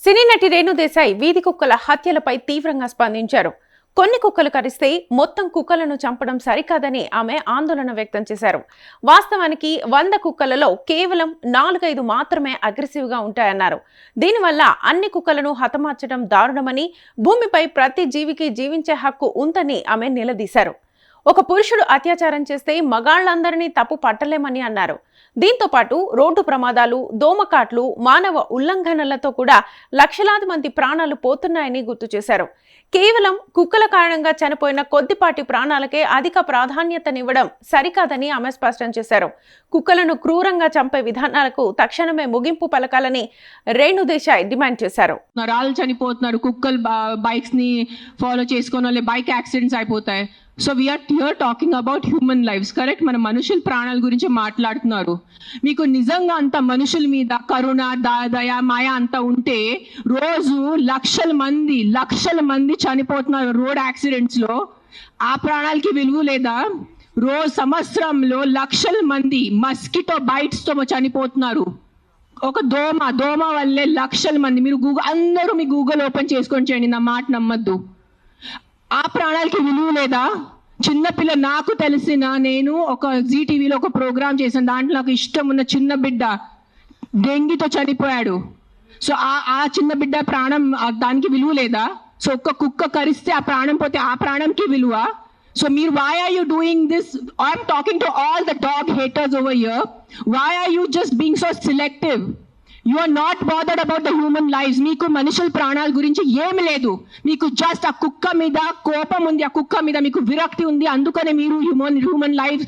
సినీ నటి రేణు దేశాయ్ వీధి కుక్కల హత్యలపై తీవ్రంగా స్పందించారు. కొన్ని కుక్కలు కరిస్తే మొత్తం కుక్కలను చంపడం సరికాదని ఆమె ఆందోళన వ్యక్తం చేశారు. వాస్తవానికి 100 కుక్కలలో కేవలం 4-5 మాత్రమే అగ్రెసివ్గా ఉంటాయన్నారు. దీనివల్ల అన్ని కుక్కలను హతమార్చడం దారుణమని, భూమిపై ప్రతి జీవికి జీవించే హక్కు ఉందని ఆమె నిలదీశారు. ఒక పురుషుడు అత్యాచారం చేస్తే మగాళ్లందరినీ తప్పు పట్టలేమని అన్నారు. దీంతో పాటు రోడ్డు ప్రమాదాలు, దోమకాట్లు, మానవ ఉల్లంఘనలతో కూడా లక్షలాది మంది ప్రాణాలు పోతున్నాయని గుర్తు చేశారు. కేవలం కుక్కల కారణంగా చనిపోయిన కొద్దిపాటి ప్రాణాలకే అధిక ప్రాధాన్యతనివ్వడం సరికాదని ఆమె స్పష్టం చేశారు. కుక్కలను క్రూరంగా చంపే విధానాలకు తక్షణమే ముగింపు పలకాలని రేణు దేశాయ్ డిమాండ్ చేశారు. నరాలు చనిపోతున్నారు, కుక్కలు బైక్స్ ని ఫాలో చేసుకొని బైక్ యాక్సిడెంట్స్ అయిపోతాయి. So we're here talking about human lifes, correct? మన మనుషుల ప్రాణాల గురించి మాట్లాడుతున్నారు. మీకు నిజంగా అంత మనుషుల మీద కరుణ, దయ, మాయ అంత ఉంటే రోజు లక్షల మంది చనిపోతున్నారు రోడ్ యాక్సిడెంట్స్ లో. ఆ ప్రాణాలకి విలువ లేదా? రోజు సంవత్సరంలో లక్షల మంది మస్కిటో బైట్స్ తో చనిపోతున్నారు. ఒక దోమ వల్లే లక్షల మంది. మీరు అందరూ మీ గూగుల్ ఓపెన్ చేసుకొని చేయండి, నా మాట నమ్మద్దు. ఆ ప్రాణాలకి విలువ లేదా? చిన్నపిల్ల, నాకు తెలిసిన, నేను ఒక జీటీవీలో ఒక ప్రోగ్రామ్ చేశాను, దాంట్లో నాకు ఇష్టం ఉన్న చిన్న బిడ్డ డెంగీతో చనిపోయాడు. సో ఆ చిన్న బిడ్డ ప్రాణం, దానికి విలువ లేదా? సో ఒక్క కుక్క కరిస్తే ఆ ప్రాణం పోతే ఆ ప్రాణంకి విలువ? So why are you doing this? I'm talking to all the dog haters over here. Why are you just being so selective? You are not bothered about the human lives. మీకు మనుషుల ప్రాణాల గురించి ఏమి లేదు. మీకు జస్ట్ ఆ కుక్క మీద కోపం ఉంది, ఆ కుక్క మీద మీకు విరక్తి ఉంది. అందుకనే మీరు హ్యూమన్ లైఫ్,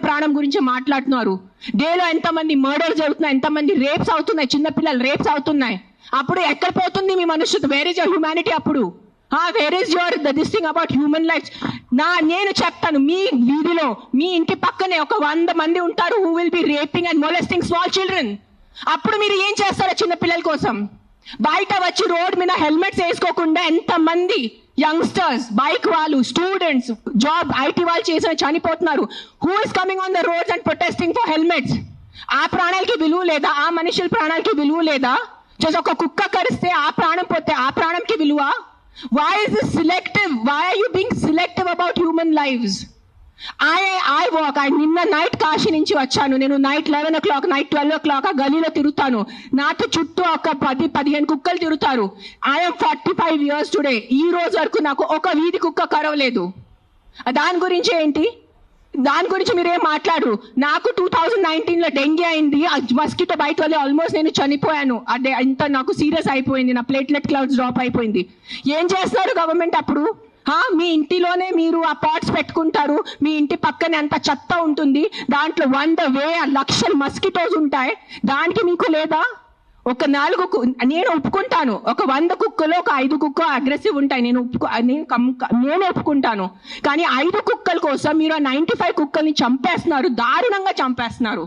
ప్రాణం గురించి మాట్లాడుతున్నారు. డేలో ఎంతమంది మర్డర్స్ జరుగుతున్నాయి, ఎంతమంది రేప్స్ అవుతున్నాయి, చిన్నపిల్లలు రేప్స్ అవుతున్నాయి. అప్పుడు ఎక్కడ పోతుంది మీ మనుషులు? Where is your humanity? అప్పుడు where is your this thing about human life? నేను చెప్తాను, మీ వీధిలో, మీ ఇంటి పక్కనే ఒక 100 మంది ఉంటారు who will be raping and molesting small children. అప్పుడు మీరు ఏం చేస్తారో చిన్న పిల్లల కోసం? బయట వచ్చి రోడ్ మీద హెల్మెట్స్ వేసుకోకుండా ఎంతమంది యంగ్స్టర్స్, బైక్ వాళ్ళు, స్టూడెంట్స్, జాబ్ ఐటీ వాళ్ళు చేసిన చనిపోతున్నారు. Who is coming on the roads and protesting for helmets? ఆ ప్రాణాలకి విలువ లేదా? ఆ మనుషుల ప్రాణాలకి విలువ లేదా? జస్ట్ ఒక కుక్క కరిస్తే ఆ ప్రాణం పోతే ఆ ప్రాణంకి విలువ? Why is this selective? Why are you being selective about human lives? I walk. నిన్న నైట్ కాశీ నుంచి వచ్చాను. నేను నైట్ 11 o'clock, నైట్ 12 o'clock ఆ గలీలో తిరుగుతాను. నాతో చుట్టూ ఒక 10-15 కుక్కలు తిరుగుతారు. I'm 45 years today. ఈ రోజు వరకు నాకు ఒక వీధి కుక్క కరవలేదు. దాని గురించి ఏంటి? దాని గురించి మీరేం మాట్లాడరు. నాకు 2019లో డెంగీ అయింది, మస్కిటో బైట్ వల్ల ఆల్మోస్ట్ నేను చనిపోయాను. అదే ఇంత నాకు సీరియస్ అయిపోయింది, నా ప్లేట్లెట్ కౌంట్స్ డ్రాప్ అయిపోయింది. ఏం చేస్తారు గవర్నమెంట్ అప్పుడు? మీ ఇంటిలోనే మీరు ఆ పాట్స్ పెట్టుకుంటారు, మీ ఇంటి పక్కనే అంత చెత్త ఉంటుంది, దాంట్లో 100,000 లక్షల మస్కిటోస్ ఉంటాయి. దానికి మీకు లేదా? ఒక 4 నేను ఒప్పుకుంటాను, ఒక 100 కుక్కలో ఒక 5 కుక్క అగ్రెసివ్ ఉంటాయి, నేను ఒప్పుకుంటాను. కానీ 5 కుక్కల కోసం మీరు ఆ 95 కుక్కల్ని చంపేస్తున్నారు, దారుణంగా చంపేస్తున్నారు.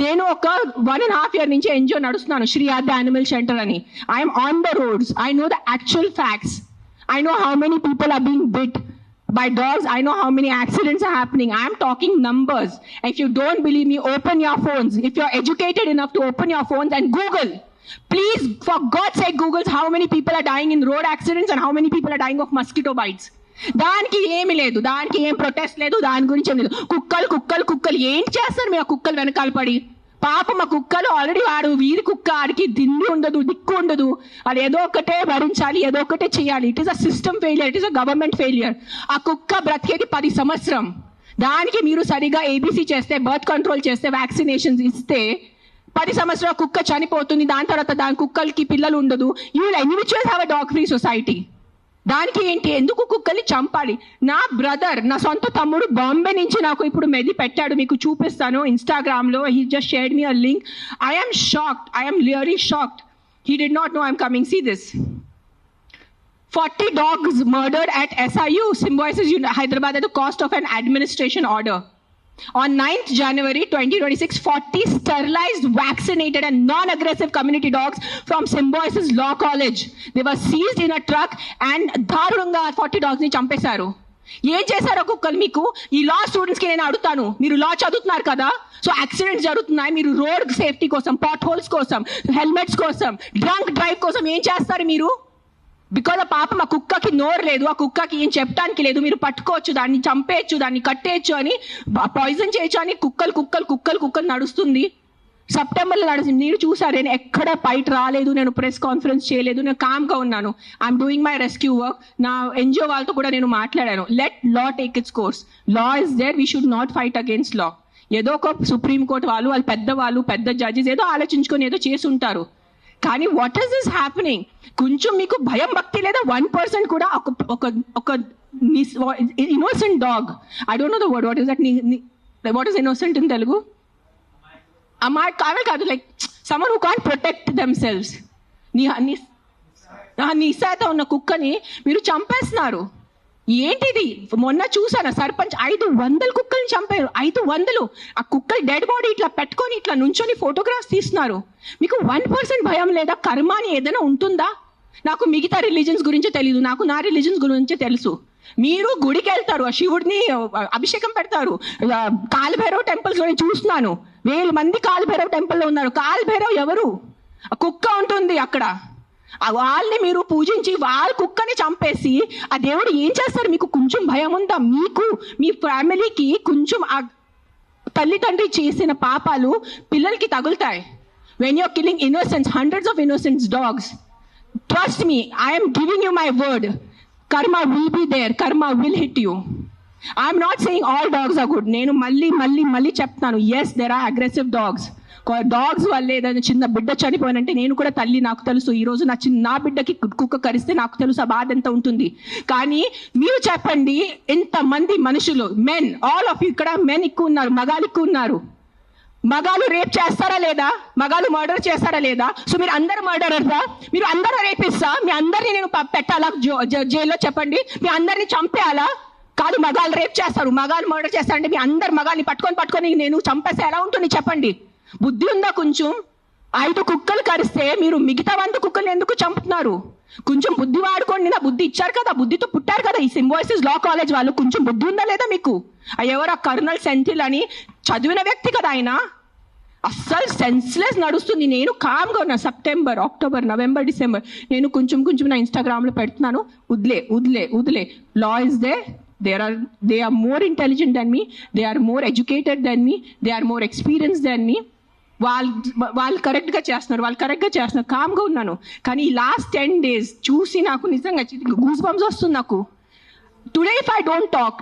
నేను ఒక 1.5 year నుంచి ఎన్జిఓ నడుస్తున్నాను, శ్రీ ఆద్య యానిమల్ షెల్టర్ అని. I'm on the roads. I know the actual facts. I know how many people are being bit by dogs. I know how many accidents are happening. I am talking numbers. If you don't believe me, open your phones. If you're educated enough to open your phones and Google. Please, for God's sake, Google how many people are dying in road accidents and how many people are dying of mosquito bites. దానికి ఏమి లేదు, దానికి ఏం protest లేదు, దాని గురించి ఏం లేదు. కుక్కలు ఏం చేస్తారు మీ ఆ కుక్కలు వెనకాల పడి? పాపం ఆ కుక్కలు ఆల్రెడీ వాడు వీధి కుక్క, ఆడికి దిండి ఉండదు, దిక్కు ఉండదు. అది ఏదో ఒకటే భరించాలి, ఏదో ఒకటే చేయాలి. It is a system failure, it is a government failure. ఆ కుక్క బ్రతికేది 10 సంవత్సరం. దానికి మీరు సరిగా ఏబీసీ చేస్తే, బర్త్ కంట్రోల్ చేస్తే, వ్యాక్సినేషన్స్ ఇస్తే 10 సంవత్సరాల కుక్క చనిపోతుంది. దాని తర్వాత దాని కుక్కలకి పిల్లలు ఉండదు. You will anyways have a dog free society. దానికి ఏంటి? ఎందుకు కుక్కల్ని చంపాలి? నా బ్రదర్, నా సొంత తమ్ముడు బాంబే నుంచి నాకు ఇప్పుడు మెది పెట్టాడు, మీకు చూపిస్తాను ఇన్స్టాగ్రామ్ లో. He just shared me a link. I am shocked. I am really shocked. He did not know I'm coming. See this. 40 dogs murdered at SIU, Symbiosis Hyderabad at the cost of an administration order. On 9th January 2026, 40 sterilized, vaccinated and non-aggressive community dogs from Symbiosis Law College. They were seized in a truck and దారుణంగా 40 dogs ని చంపేశారు. ఏం చేశారో కుక్కలు మీకు? ఈ లా స్టూడెంట్స్కి నేను అడుగుతాను, మీరు లా చదువుతున్నారు కదా, సో యాక్సిడెంట్స్ జరుగుతున్నాయి, మీరు రోడ్ సేఫ్టీ కోసం, పాట్ హోల్స్ కోసం, హెల్మెట్స్ కోసం, డ్రంక్ డ్రైవ్ కోసం ఏం చేస్తారు మీరు? బికాజ్ ఆ పాపం ఆ కుక్కకి నోరు లేదు, ఆ కుక్కకి ఏం చెప్పడానికి లేదు, మీరు పట్టుకోవచ్చు, దాన్ని చంపేయచ్చు, దాన్ని కట్టేయచ్చు అని, పాయిజన్ చేయొచ్చు అని కుక్కలు నడుస్తుంది. సెప్టెంబర్లో నడిచింది, మీరు చూసారు. నేను ఎక్కడ బయట రాలేదు, నేను ప్రెస్ కాన్ఫరెన్స్ చేయలేదు, నేను కామ్గా ఉన్నాను. I'm doing my rescue work. నా ఎన్జిఓ వాళ్ళతో కూడా నేను మాట్లాడాను. Let law take its course. Law is there, we should not fight against law. ఏదో ఒక సుప్రీంకోర్టు వాళ్ళు పెద్దవాళ్ళు, పెద్ద జడ్జెస్ ఏదో ఆలోచించుకొని ఏదో చేసి ఉంటారు. కానీ వాట్ ఈస్ దిస్ హ్యాపెనింగ్? కొంచెం మీకు భయం భక్తి లేదా? 1% కూడా ఒక innocent dog, I don't know the word, what is that, what is innocent in Telugu? కాదు, like someone who can't protect themselves. నిస్సాయిత ఉన్న కుక్కని మీరు చంపేస్తున్నారు. ఏంటిది? మొన్న చూసాను, సర్పంచ్ 500 కుక్కల్ని చంపారు. 500. ఆ కుక్కలు డెడ్ బాడీ ఇట్లా పెట్టుకొని ఇట్లా నుంచొని ఫోటోగ్రాఫ్స్ తీస్తున్నారు. మీకు 1% భయం లేదా? కర్మ అని ఏదైనా ఉంటుందా? నాకు మిగతా రిలీజన్స్ గురించి తెలియదు, నాకు నా రిలీజన్స్ గురించి తెలుసు. మీరు గుడికి వెళ్తారు, ఆ శివుడిని అభిషేకం పెడతారు. కాలభైరవ్ టెంపుల్స్ లో చూస్తున్నాను, 1000 మంది కాలభైరవ్ టెంపుల్లో ఉన్నారు. కాలభైరవ్ ఎవరు? ఆ కుక్క ఉంటుంది అక్కడ. వాళ్ళని మీరు పూజించి వాళ్ళ కుక్కని చంపేసి ఆ దేవుడు ఏం చేస్తారు? మీకు కొంచెం భయం ఉందా? మీకు, మీ ఫ్యామిలీకి కొంచెం ఆ తల్లిదండ్రి చేసిన పాపాలు పిల్లలకి తగులుతాయి. When you're killing innocence, hundreds of innocence dogs, trust me, I am giving you my word, karma will be there, karma will hit you. I am not saying all dogs are good. నేను మళ్ళీ చెప్తాను, yes there are aggressive dogs. Dogs వల్ల ఏదైనా చిన్న బిడ్డ చనిపోయినంటే, నేను కూడా తల్లి, నాకు తెలుసు. ఈరోజు నా బిడ్డకి కుక్క కరిస్తే నాకు తెలుసు ఆ బాధ ఎంత ఉంటుంది. కానీ మీరు చెప్పండి, ఎంతమంది మనుషులు, మెన్, ఆల్ ఆఫ్ ఇక్కడ మెన్ ఎక్కువ ఉన్నారు, మగాళ్ళు ఎక్కువ ఉన్నారు. మగాళ్ళు రేప్ చేస్తారా లేదా? మగాళ్ళు మర్డర్ చేస్తారా లేదా? సో మీరు అందరు మర్డరర్సా? మీరు అందరూ రేపిస్తా? మీ అందరినీ నేను పెట్టాలా జైల్లో? చెప్పండి, మీ అందరినీ చంపేయాలా? కాదు, మగాళ్ళు రేప్ చేస్తారు, మగాళ్ళు మర్డర్ చేస్తారంటే మీ అందరు మగాళ్ళని పట్టుకొని నేను చంపేస్తే ఎలా ఉంటుంది? చెప్పండి, బుద్ధి ఉందా కొంచెం? 5 కుక్కలు కరిస్తే మీరు మిగతా 100 కుక్కలు ఎందుకు చంపుతున్నారు? కొంచెం బుద్ధి వాడుకోండి. నా బుద్ధి ఇచ్చారు కదా, బుద్ధితో పుట్టారు కదా ఈ సింబాయిసిస్ లా కాలేజ్ వాళ్ళు. కొంచెం బుద్ధి ఉందా లేదా మీకు? ఎవరు కర్నల్ సెంథిల్ అని చదివిన వ్యక్తి కదా ఆయన. అస్సలు సెన్స్లెస్ నడుస్తుంది. నేను కామ్గా ఉన్నా. సెప్టెంబర్, అక్టోబర్, నవంబర్, డిసెంబర్ నేను కొంచెం నా ఇన్స్టాగ్రామ్లో పెడుతున్నాను, వదిలే. Law is they. They are more intelligent than me, they are more educated than me, they are more experienced than me. వాళ్ళు కరెక్ట్గా చేస్తున్నారు, కామ్గా ఉన్నాను. కానీ ఈ లాస్ట్ 10 days చూసి నాకు నిజంగా గూస్ బంప్స్ వస్తుంది నాకు. Today if I don't talk,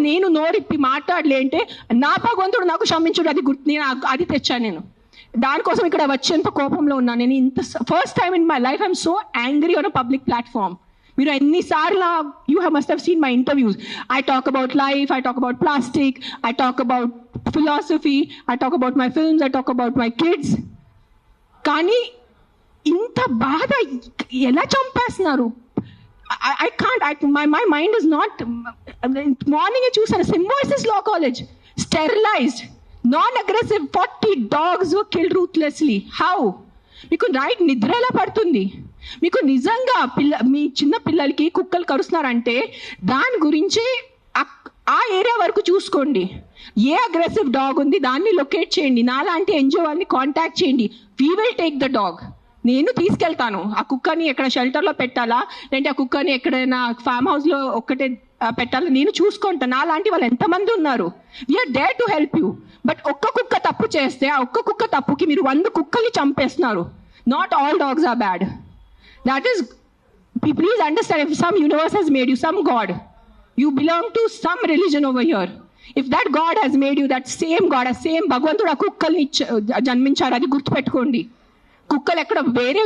నేను నోరిప్పి మాట్లాడలే అంటే నా భగవంతుడు నాకు క్షమించుడు, అది తెచ్చాను నేను. దానికోసం ఇక్కడ వచ్చేంత కోపంలో ఉన్నాను నేను. First time in my life I'm so angry on a public platform. మీరు ఎన్నిసార్లు, you must have seen my interviews. I talk about life, I talk about plastic, I talk about philosophy, I talk about my films, I talk about my kids. కానీ ఇంత బాధ ఎలా చంపేస్తున్నారు? I can't, my mind is not. Morning చూసాను, Symbiosis law college, sterilised, non-aggressive, 40 dogs were killed ruthlessly. How? మీకు night నిద్ర ఎలా పడుతుంది? మీకు నిజంగా మీ చిన్న పిల్లలకి కుక్కలు కరుస్తున్నారంటే దాని గురించి ఆ ఏరియా వరకు చూసుకోండి. ఏ అగ్రెసివ్ డాగ్ ఉంది దాన్ని లొకేట్ చేయండి. నాలాంటి ఎన్జిఓ వాళ్ళని కాంటాక్ట్ చేయండి. We will take the dog. నేను తీసుకెళ్తాను. ఆ కుక్కని ఎక్కడ షెల్టర్లో పెట్టాలా, లేదంటే ఆ కుక్కని ఎక్కడైనా ఫామ్ హౌస్లో ఒక్కటే పెట్టాలా, నేను చూసుకుంటాను. నాలాంటి వాళ్ళు ఎంతమంది ఉన్నారు. We're there to help you. But ఒక్క కుక్క తప్పు చేస్తే ఆ ఒక్క కుక్క తప్పుకి మీరు 100 కుక్కల్ని చంపేస్తున్నారు. Not all dogs are bad. That is, please understand, if some universe has made you, some God, you belong to some religion over here. If that God has made you, that same God, a same భగవంతుడు ఆ కుక్కల్ని జన్మించారు, అది గుర్తుపెట్టుకోండి. కుక్కలు ఎక్కడ వేరే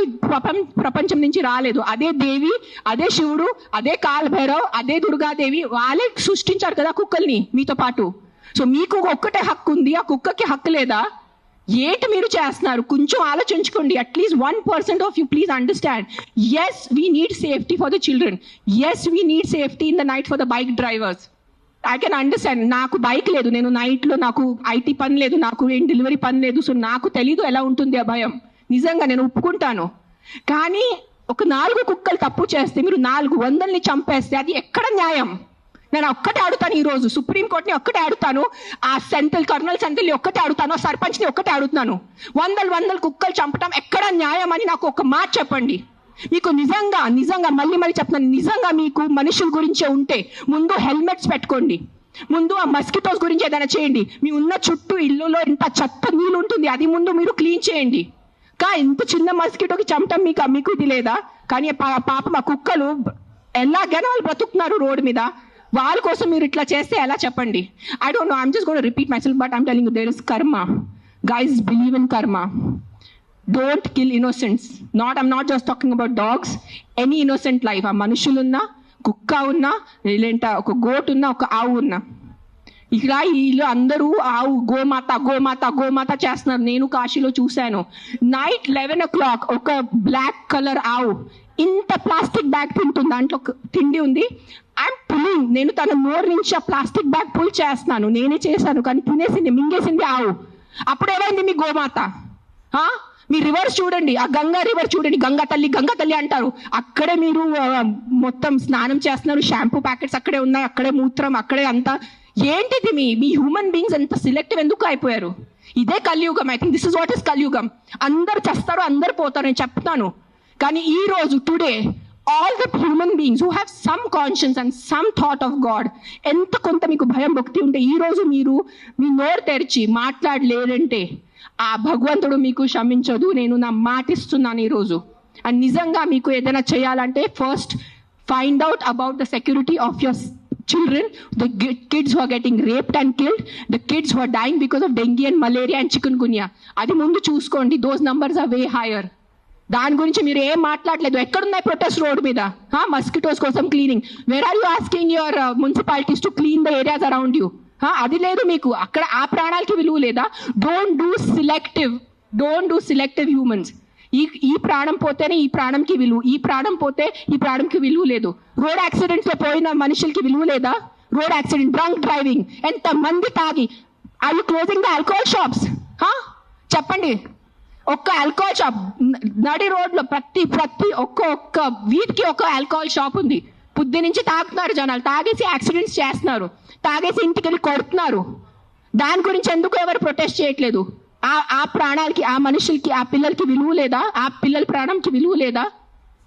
ప్రపంచం నుంచి రాలేదు. అదే దేవి, అదే శివుడు, అదే కాలభైరవ్, అదే దుర్గాదేవి, వాళ్ళే సృష్టించారు కదా కుక్కల్ని మీతో పాటు. సో మీకు ఒక్కటే హక్కు ఉంది, ఆ కుక్కకి హక్కు లేదా? ఏంటి మీరు చేస్తున్నారు? కొంచెం ఆలోచించుకోండి. At least 1% of you please understand. Yes we need safety for the children. Yes we need safety in the night for the bike drivers. I can understand. నాకు బైక్ లేదు, నేను నైట్లో, నాకు ఐటీ పని లేదు, నాకు ఏం డెలివరీ పని లేదు. సో నాకు తెలీదు ఎలా ఉంటుంది ఆ భయం. నిజంగా నేను ఒప్పుకుంటాను. కానీ ఒక 4 కుక్కలు తప్పు చేస్తే మీరు 400ని చంపేస్తే అది ఎక్కడ న్యాయం? నేను ఒక్కటే అడుగుతాను ఈరోజు, సుప్రీంకోర్టుని ఒక్కటే అడుగుతాను, ఆ కర్నల్ సెంట్రల్ని ఒక్కటే అడుగుతాను, సర్పంచ్ని ఒక్కటే అడుగుతున్నాను. వందలు కుక్కలు చంపటం ఎక్కడ న్యాయం అని నాకు ఒక మాట చెప్పండి. మీకు నిజంగా మళ్ళీ చెప్తున్నాను, నిజంగా మీకు మనుషుల గురించే ఉంటే ముందు హెల్మెట్స్ పెట్టుకోండి, ముందు ఆ మస్కిటోస్ గురించి ఏదైనా చేయండి. మీ ఉన్న చుట్టూ ఇల్లులో ఇంత చెత్త నీళ్ళు ఉంటుంది, అది ముందు మీరు క్లీన్ చేయండి. ఇంత చిన్న మస్కిటోకి చంపటం మీకు ఇది లేదా? కానీ పాప మా కుక్కలు ఎలాగైనా వాళ్ళు బ్రతుకుతున్నారు రోడ్డు మీద, వాళ్ళ కోసం మీరు ఇట్లా చేస్తే ఎలా చెప్పండి? I don't know, I'm just going to repeat myself, but I'm telling you, there is karma. Guys, believe in karma. Don't kill innocents. I'm not just talking about dogs, any innocent life. ఆ మనుషులున్నా, కుక్క ఉన్నా, లేదంటే ఒక goat ఉన్నా, ఒక ఆవు ఉన్నా, ఇక్కడ వీళ్ళు అందరూ ఆవు గోమాత చేస్తున్నారు. నేను కాశీలో చూశాను, నైట్ 11 o'clock ఒక బ్లాక్ కలర్ ఆవు ఇంత ప్లాస్టిక్ బ్యాగ్ తింటుంది, దాంట్లో తిండి ఉంది. ఐఎమ్ పుల్లింగ్, నేను తన నోరు నుంచి ఆ ప్లాస్టిక్ బ్యాగ్ పుల్ చేస్తున్నాను, నేనే చేశాను, కానీ తినేసింది, మింగేసింది ఆవు. అప్పుడు ఏమైంది మీ గోమాత? మీ రివర్స్ చూడండి, ఆ గంగా రివర్ చూడండి, గంగా తల్లి అంటారు, అక్కడే మీరు మొత్తం స్నానం చేస్తున్నారు, షాంపూ ప్యాకెట్స్ అక్కడే ఉన్నాయి, అక్కడే మూత్రం, అక్కడే అంతా. ఏంటిది మీ హ్యూమన్ బీయింగ్స్ ఎంత సెలెక్టివ్ ఎందుకు అయిపోయారు? ఇదే కలియుగం. I think this is what is కలియుగం. అందరు చేస్తారు, అందరు పోతారు, నేను చెప్తాను. కానీ ఈ రోజు today all the human beings who have some conscience and some thought of God, ఎంత కొంత మీకు భయం భక్తి ఉంటే ఈ రోజు మీరు మీ నోరు తెరిచి మాట్లాడలేదంటే ఆ భగవంతుడు మీకు క్షమించదు. నేను నా మాటిస్తున్నాను ఈరోజు. అండ్ నిజంగా మీకు ఏదైనా చేయాలంటే first find out about the security of your children, the kids who are getting raped and killed, the kids who are dying because of dengue and malaria and chikungunya. అది ముందు చూసుకోండి. those numbers are way higher. దాని గురించి మీరు ఏం మాట్లాడలేదు. ఎక్కడున్నాయి protest road మీద? మస్కిటోస్ కోసం cleaning. Where are you asking your municipalities to clean the areas around you? అది లేదు మీకు. అక్కడ ఆ ప్రాణాలకి విలువ లేదా? Don't do selective humans. ఈ ప్రాణం పోతేనే ఈ ప్రాణంకి విలువ, ఈ ప్రాణం పోతే ఈ ప్రాణంకి విలువ లేదు. రోడ్ యాక్సిడెంట్స్ లో పోయిన మనుషులకి విలువ లేదా? రోడ్ యాక్సిడెంట్, డ్రంక్ డ్రైవింగ్, ఎంత మంది తాగి. Are you closing the alcohol shops? చెప్పండి. ఒక్క ఆల్కహాల్ షాప్ నడి రోడ్లో ప్రతి ఒక్క వీధికి ఒక ఆల్కహాల్ షాప్ ఉంది. పొద్దు నుంచి తాగుతున్నారు జనాలు, తాగేసి యాక్సిడెంట్స్ చేస్తున్నారు, తాగేసి ఇంటికి వెళ్ళి కొడుతున్నారు. దాని గురించి ఎందుకు ఎవరు ప్రొటెస్ట్ చేయట్లేదు? ఆ ప్రాణాలకి, ఆ మనుషులకి, ఆ పిల్లలకి విలువ లేదా? ఆ పిల్లల ప్రాణంకి విలువ లేదా?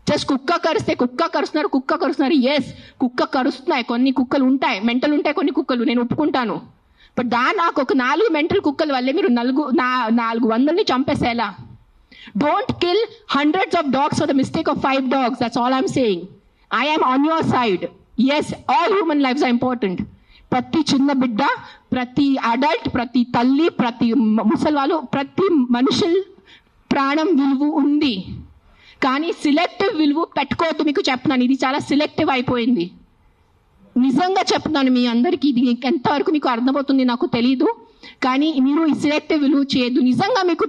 జస్ట్ కుక్క కరుస్తున్నారు. ఎస్, కుక్క కరుస్తున్నాయి, కొన్ని కుక్కలు ఉంటాయి, మెంటల్ ఉంటాయి కొన్ని కుక్కలు, నేను ఒప్పుకుంటాను. బట్ నాకు ఒక 4 మెంటల్ కుక్కల వల్లే మీరు 400ని చంపేసేలా? Don't kill hundreds of dogs for the mistake of 5 dogs. That's all I'm saying. I am on your side. Yes, all human lives are important. ప్రతి చిన్న బిడ్డ, ప్రతి అడల్ట్, ప్రతి తల్లి, ప్రతి ముసలివాళ్ళు, ప్రతి మనుషుల ప్రాణం విలువ ఉంది. కానీ సిలెక్టివ్ విలువ పెట్టుకోవద్దు. మీకు చెప్తున్నాను, ఇది చాలా సిలెక్టివ్ అయిపోయింది. నిజంగా చెప్తున్నాను మీ అందరికీ, ఇది ఎంతవరకు మీకు అర్థమవుతుంది నాకు తెలీదు, కానీ మీరు ఈ సిలెక్టివ్ విలువ చేయొద్దు. నిజంగా మీకు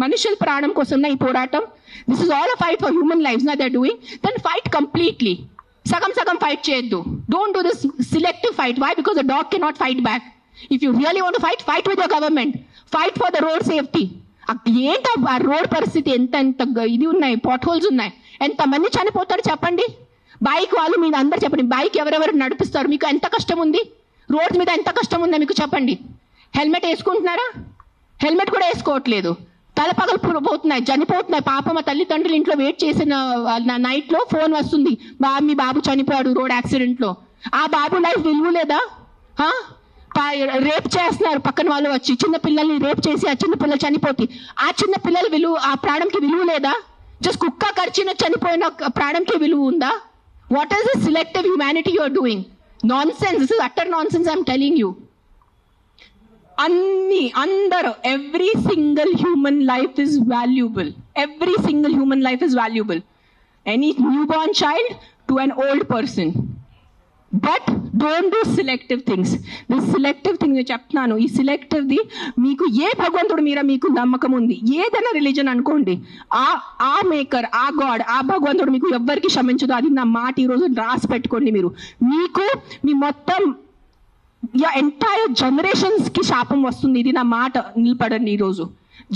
మనుషుల ప్రాణం కోసం ఈ పోరాటం, this is all a fight for human lives నా they are doing, then fight completely. సగం ఫైట్ చేయొద్దు. Don't do this selective fight. Why? Because the dog cannot fight back. If you really want to fight with your government, fight for the road safety. ఏంటి ఆ road పరిస్థితి? ఎంత ఇది ఉన్నాయి, pot holes ఉన్నాయి, ఎంతమంది చనిపోతారు చెప్పండి. బైక్ వాళ్ళు మీరు అందరు చెప్పండి, బైక్ ఎవరెవరు నడిపిస్తారు? మీకు ఎంత కష్టం ఉంది? రోడ్ మీద ఎంత కష్టం ఉందో మీకు చెప్పండి. హెల్మెట్ వేసుకుంటున్నారా? హెల్మెట్ కూడా వేసుకోవట్లేదు. తల పగలు పోతున్నాయి, చనిపోతున్నాయి. పాప మా తల్లిదండ్రులు ఇంట్లో వెయిట్ చేసిన నైట్లో ఫోన్ వస్తుంది, మీ బాబు చనిపోయాడు రోడ్ యాక్సిడెంట్లో. ఆ బాబు లైఫ్ విలువ లేదా? రేప్ చేస్తున్నారు పక్కన వాళ్ళు వచ్చి, చిన్న పిల్లల్ని రేప్ చేసి ఆ చిన్న పిల్లలు చనిపోతే ఆ చిన్న పిల్లల విలువ, ఆ ప్రాణంకి విలువ లేదా? జస్ట్ కుక్క కరిచిన చనిపోయిన ప్రాణంకి విలువ ఉందా? What is the selective humanity you are doing? Nonsense. This is utter nonsense. I'm telling you. అందరూ, every single human life is valuable. Every single human life is valuable. Any new born child to an old person. But don't do selective things. This selective thing నేను చెప్తున్నాను, ఈ సెలెక్టివ్ది మీకు ఏ భగవంతుడు మీద మీకు నమ్మకం ఉంది, ఏదైనా రిలీజన్ అనుకోండి, ఆ మేకర్, ఆ గాడ్, ఆ భగవంతుడు మీకు ఎవ్వరికి క్షమించదు. అది నా మాట ఈరోజు రాసి పెట్టుకోండి. మీకు మీ మొత్తం ఎంటైర్ జనరేషన్స్ కి శాపం వస్తుంది. ఇది నా మాట, నిలబడండి ఈరోజు.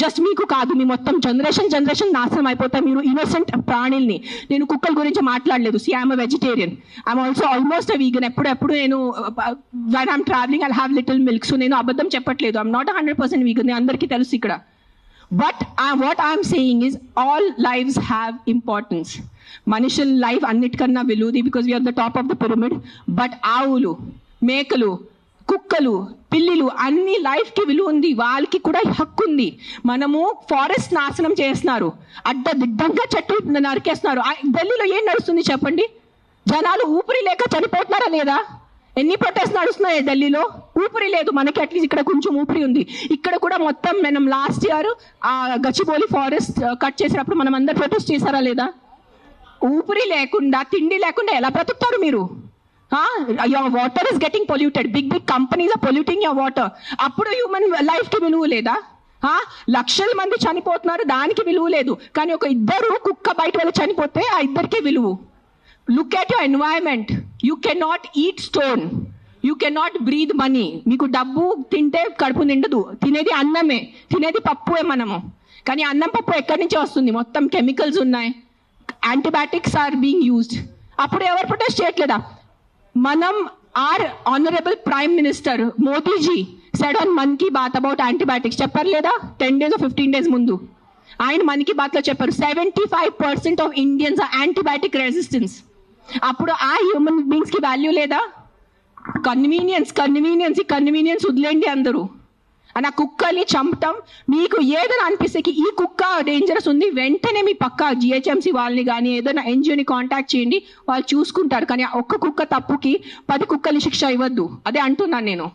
జస్ట్ మీకు కాదు, మీ మొత్తం జనరేషన్ నాశనం అయిపోతాయి. మీరు ఇన్నోసెంట్ ప్రాణుల్ని. నేను కుక్కల గురించి మాట్లాడలేదు. See I'm vegetarian, I'm also almost a vegan. ఎప్పుడు నేను when I'm travelling I have little milk. So నేను అబద్ధం చెప్పట్లేదు. ఐఎమ్ నాట్ 100% వీగన్, అందరికీ తెలుసు ఇక్కడ. But what I'm saying is all lives have importance. మనుషుల లైఫ్ అన్నిటికన్నా విలువది, because we're the top of the pyramid. But ఆవులు, మేకలు, కుక్కలు, పిల్లిలు అన్ని లైఫ్కి విలువ ఉంది, వాళ్ళకి కూడా హక్కు ఉంది. మనము ఫారెస్ట్ నాశనం చేస్తున్నారు, అడ్డదిడ్డంగా చెట్టు నరికేస్తున్నారు. ఢిల్లీలో ఏం నడుస్తుంది చెప్పండి? జనాలు ఊపిరి లేక చనిపోతున్నారా లేదా? ఎన్ని ప్రొటెస్ట్ నడుస్తున్నాయి ఢిల్లీలో? ఊపిరి లేదు. మనకి అట్లీస్ట్ ఇక్కడ కొంచెం ఊపిరి ఉంది. ఇక్కడ కూడా మొత్తం మనం లాస్ట్ ఇయర్ ఆ గచ్చిబౌలి ఫారెస్ట్ కట్ చేసినప్పుడు మనం అందరు ప్రొటెస్ట్ చేశారా లేదా? ఊపిరి లేకుండా, తిండి లేకుండా ఎలా బ్రతుకుతారు మీరు? Your water is getting polluted. Big companies are polluting your water. అప్పుడు హ్యూమన్ లైఫ్కి విలువ లేదా? లక్షల మంది చనిపోతున్నారు, దానికి విలువ లేదు. కానీ ఒక ఇద్దరు కుక్క బయట వెళ్ళి చనిపోతే ఆ ఇద్దరికే విలువ. Look at your environment. You cannot eat stone, you cannot breathe money. మీకు డబ్బు తింటే కడుపు నిండదు. తినేది అన్నమే, తినేది పప్పుే మనము. కానీ అన్నం పప్పు ఎక్కడి నుంచి వస్తుంది? మొత్తం కెమికల్స్ ఉన్నాయి, యాంటీబయాటిక్స్ ఆర్ బీయింగ్ యూజ్డ్. అప్పుడు ఎవరు ప్రొటెస్ట్ చేయట్లేదా? మనం or honourable prime minister Modi ji said on Mann Ki Baat about antibiotics. చెప్పారు లేదా? 10 days or 15 days ముందు ఆయన మన్ కీ బాత్లో చెప్పారు 75% of Indians are antibiotic resistance. అప్పుడు ఆ హ్యూమన్ బీయింగ్స్కి వాల్యూ లేదా? కన్వీనియన్స్ వదిలేండి అందరూ. అని ఆ కుక్కల్ని చంపటం మీకు ఏదైనా అనిపిస్తే ఈ కుక్క డేంజరస్ ఉంది, వెంటనే మీ పక్క జిహెచ్ఎంసీ వాళ్ళని కానీ ఏదైనా ఎన్జిఓని కాంటాక్ట్ చేయండి, వాళ్ళు చూసుకుంటారు. కానీ ఒక్క కుక్క తప్పుకి 10 కుక్కల్ని శిక్ష ఇవ్వద్దు. అదే అంటున్నాను నేను.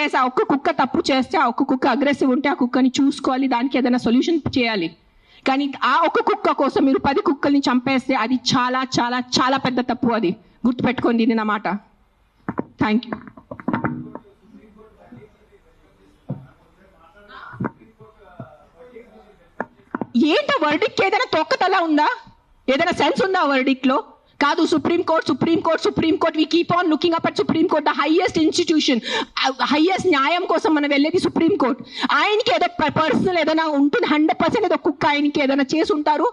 ఎస్, ఆ ఒక్క కుక్క తప్పు చేస్తే, ఆ ఒక్క కుక్క అగ్రెసివ్ ఉంటే ఆ కుక్కని చూసుకోవాలి, దానికి ఏదైనా సొల్యూషన్ చేయాలి. కానీ ఆ ఒక్క కుక్క కోసం మీరు 10 కుక్కల్ని చంపేస్తే అది చాలా చాలా చాలా పెద్ద తప్పు. అది గుర్తుపెట్టుకోండి నేను మాట. Thank you. ఏంట వర్డిక్ట్? ఏదైనా తొక్కతలా ఉందా? ఏదైనా సెన్స్ ఉందా వర్డిక్ట్ లో? కాదు. Supreme court we keep on looking up at supreme court, the highest institution. Highest న్యాయం కోసం మనం వెళ్ళేది సుప్రీం కోర్ట్. ఆయనకి ఏదో పర్సనల్ ఏదైనా ఉంటుంది, 100% ఏదో కుక్క ఆయనకి ఏదైనా చేసి ఉంటారు.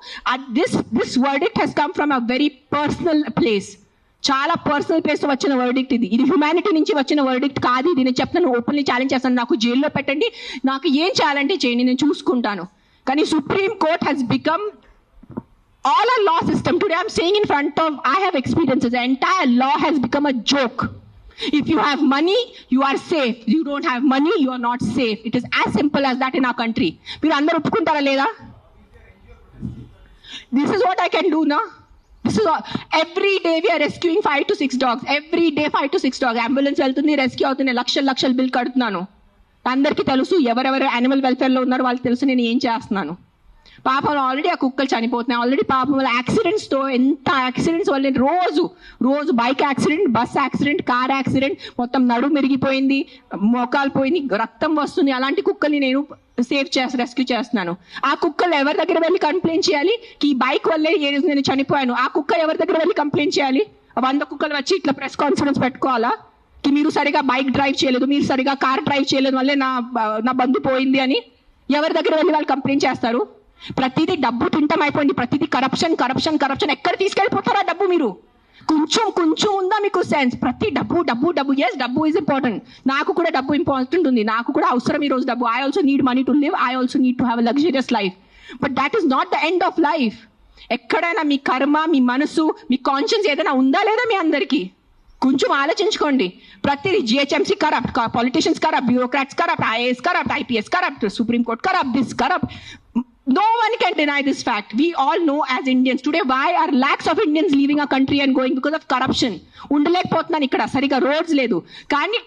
This verdict has come from a very personal place. చాలా పర్సనల్ ప్లేస్ వచ్చిన వర్డిక్ట్ ఇది. ఇది హ్యుమానిటీ నుంచి వచ్చిన వర్డిక్ట్ కాదు. ఇది నేను చెప్తాను, ఓపెన్లీ ఛాలెంజ్ చేస్తాను. నాకు జైల్లో పెట్టండి, నాకు ఏం చేయాలంటే చేయండి, నేను చూసుకుంటాను. కానీ supreme court has become all our law system. Today I'm saying in front of, I have experiences, the entire law has become a joke. If you have money, you are safe. You don't have money, you are not safe. It is as simple as that in our country. మీరు అందరూ ఒప్పుకుంటారా లేదా? This is what I can do now. This is all. Every day we are rescuing 5 to 6 dogs. Every day 5 to 6 dogs. Ambulance వెళ్తుంది, rescue అవుతుంది, లక్షల bill కడుతున్నాను. అందరికీ తెలుసు, ఎవరెవరు యానిమల్ వెల్ఫేర్లో ఉన్నారో వాళ్ళకి తెలుసు నేను ఏం చేస్తున్నాను. పాపం ఆల్రెడీ ఆ కుక్కలు చనిపోతున్నాయి. ఆల్రెడీ పాపం వాళ్ళ యాక్సిడెంట్స్తో, ఎంత యాక్సిడెంట్స్ వల్ల రోజు bike accident, bus accident, car accident, మొత్తం నడుము మెరిగిపోయింది, మోకాలు పోయింది, రక్తం వస్తుంది. అలాంటి కుక్కల్ని నేను రెస్క్యూ చేస్తున్నాను. ఆ కుక్కలు ఎవరి దగ్గర వెళ్ళి కంప్లైంట్ చేయాలి? ఈ బైక్ వల్లే నేను చనిపోయాను. ఆ కుక్క ఎవరి దగ్గర వెళ్ళి కంప్లైంట్ చేయాలి? 100 కుక్కలు వచ్చి ఇట్లా ప్రెస్ కాన్ఫరెన్స్ పెట్టుకోవాలా? మీరు సరిగా బైక్ డ్రైవ్ చేయలేదు, మీరు సరిగా కార్ డ్రైవ్ చేయలేదు వల్లే నా బంధు పోయింది అని ఎవరి దగ్గర వెళ్ళి వాళ్ళు కంప్లైంట్ చేస్తారు? ప్రతిదీ డబ్బు తింటం అయిపోయింది, ప్రతిదీ కరప్షన్. ఎక్కడ తీసుకెళ్ళిపోతారా డబ్బు? మీరు కొంచెం ఉందా మీకు సెన్స్? ప్రతి డబ్బు. ఎస్, డబ్బు ఈజ్ ఇంపార్టెంట్. నాకు కూడా డబ్బు ఇంపార్టెంట్ ఉంది, నాకు కూడా అవసరం ఈ రోజు డబ్బు. I also need money to live, I also need to have a luxurious life. But that is not the end of life. ఎక్కడైనా మీ కర్మ, మీ మనసు, మీ కాన్షియన్స్ ఏదైనా ఉందా లేదా మీ అందరికీ? కొంచెం ఆలోచించుకోండి. ప్రతిదీ GHMC corrupt, politicians corrupt, bureaucrats corrupt, IAS corrupt, IPS corrupt, supreme court corrupt, this corrupt. No one can deny this fact. We all know as Indians today why are lakhs of Indians leaving our country and going because of corruption. ఉండలేకపోతున్నాను ఇక్కడ, సరిగా roads లేదు. కానీ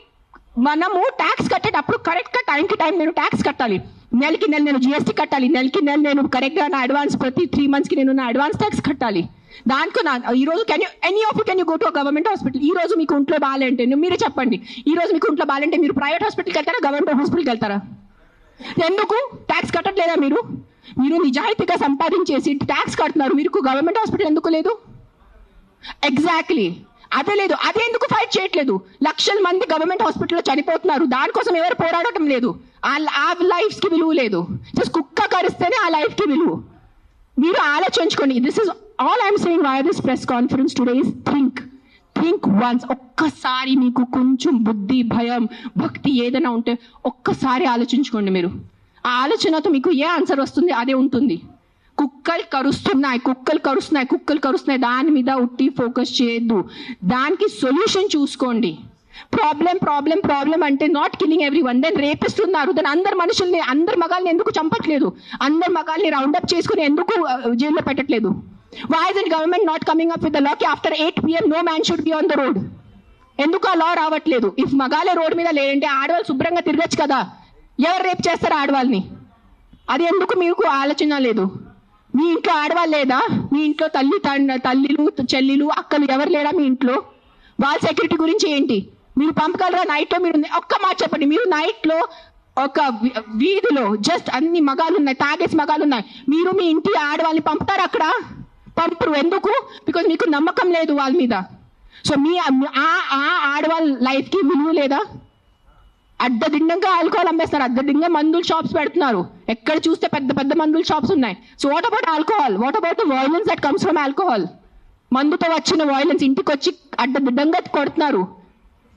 మనము tax కట్టేటప్పుడు కరెక్ట్గా టైంకి నేను tax కట్టాలి. నెలకి నెల నేను జిఎస్టీ కట్టాలి. నెలకి నెల నేను కరెక్ట్గా నా అడ్వాన్స్, ప్రతి 3 monthsకి నేను నా అడ్వాన్స్ ట్యాక్స్ కట్టాలి. దానికి ఈ రోజు can you go to government hospital? ఈ రోజు మీకు ఒంట్లో బాగాలంటే మీరే చెప్పండి. ఈ రోజు మీకు ఒంట్లో బాగాలంటే మీరు ప్రైవేట్ హాస్పిటల్కి వెళ్తారా, గవర్నమెంట్ హాస్పిటల్కి వెళ్తారా? ఎందుకు ట్యాక్స్ కట్టట్లేదా మీరు? మీరు నిజాయితీగా సంపాదించేసి ట్యాక్స్ కడుతున్నారు, మీకు గవర్నమెంట్ హాస్పిటల్ ఎందుకు లేదు? ఎగ్జాక్ట్లీ. అదే లేదు, అదే ఎందుకు ఫైట్ చేయట్లేదు? లక్షల మంది గవర్నమెంట్ హాస్పిటల్లో చనిపోతున్నారు, దానికోసం ఎవరు పోరాడటం లేదు. ఆ లైఫ్స్ కి విలువ లేదు. జస్ట్ కుక్క కరిస్తేనే ఆ లైఫ్ కి విలువ. మీరు ఆలోచించుకోండి. This is all I'm saying why this press conference today is think once. ఒక్కసారి మీకు కొంచెం బుద్ధి, భయం, భక్తి ఏదైనా ఉంటే ఒక్కసారి ఆలోచించుకోండి. మీరు ఆ ఆలోచనతో మీకు ఏ ఆన్సర్ వస్తుంది అదే ఉంటుంది. కుక్కలు కరుస్తున్నాయి, దాని మీద ఉట్టి ఫోకస్ చేయొద్దు. దానికి సొల్యూషన్ చూసుకోండి. ప్రాబ్లం అంటే not killing everyone. Then రేపిస్తున్నారు, దెన్ అందరు మగాల్ని ఎందుకు చంపట్లేదు? అందరు మగాల్ని రౌండప్ చేసుకుని ఎందుకు జైల్లో పెట్టట్లేదు? Why is the government not coming up with the law ki after 8 PM no man should be on the road? ఎందుకు ఆ లా రావట్లేదు? ఇఫ్ మగాలే రోడ్ మీద లేదంటే ఆడవాళ్ళు శుభ్రంగా తిరగచ్చు కదా. ఎవరు రేపు చేస్తారు ఆడవాళ్ళని? అది ఎందుకు మీకు ఆలోచన లేదు? మీ ఇంట్లో ఆడవాళ్ళు లేదా? మీ ఇంట్లో తల్లిలు, చెల్లిలు, అక్కలు ఎవరు లేరా మీ ఇంట్లో? వాళ్ళ సెక్యూరిటీ గురించి ఏంటి? మీరు పంపగలరా నైట్లో? మీరు ఒక్క మాట చెప్పండి. మీరు నైట్లో ఒక వీధిలో జస్ట్ అన్ని మగాలు ఉన్నాయి, తాగేసి మగాలు ఉన్నాయి, మీరు మీ ఇంటి ఆడవాళ్ళని పంపుతారు అక్కడ? పంపరు. ఎందుకు? బికాజ్ మీకు నమ్మకం లేదు వాళ్ళ మీద. సో మీ ఆడవాళ్ళ లైఫ్కి విలువ లేదా? అడ్డదిడ్డంగా ఆల్కహాల్ అమ్మేస్తున్నారు, అడ్డదిడ్డంగా మందుల షాప్స్ పెడుతున్నారు. ఎక్కడ చూస్తే పెద్ద మందుల షాప్స్ ఉన్నాయి. So what about alcohol? What about the violence that comes from alcohol? మందుతో వచ్చిన వైలెన్స్. ఇంటికి వచ్చి అడ్డదిడ్డంగా కొడుతున్నారు,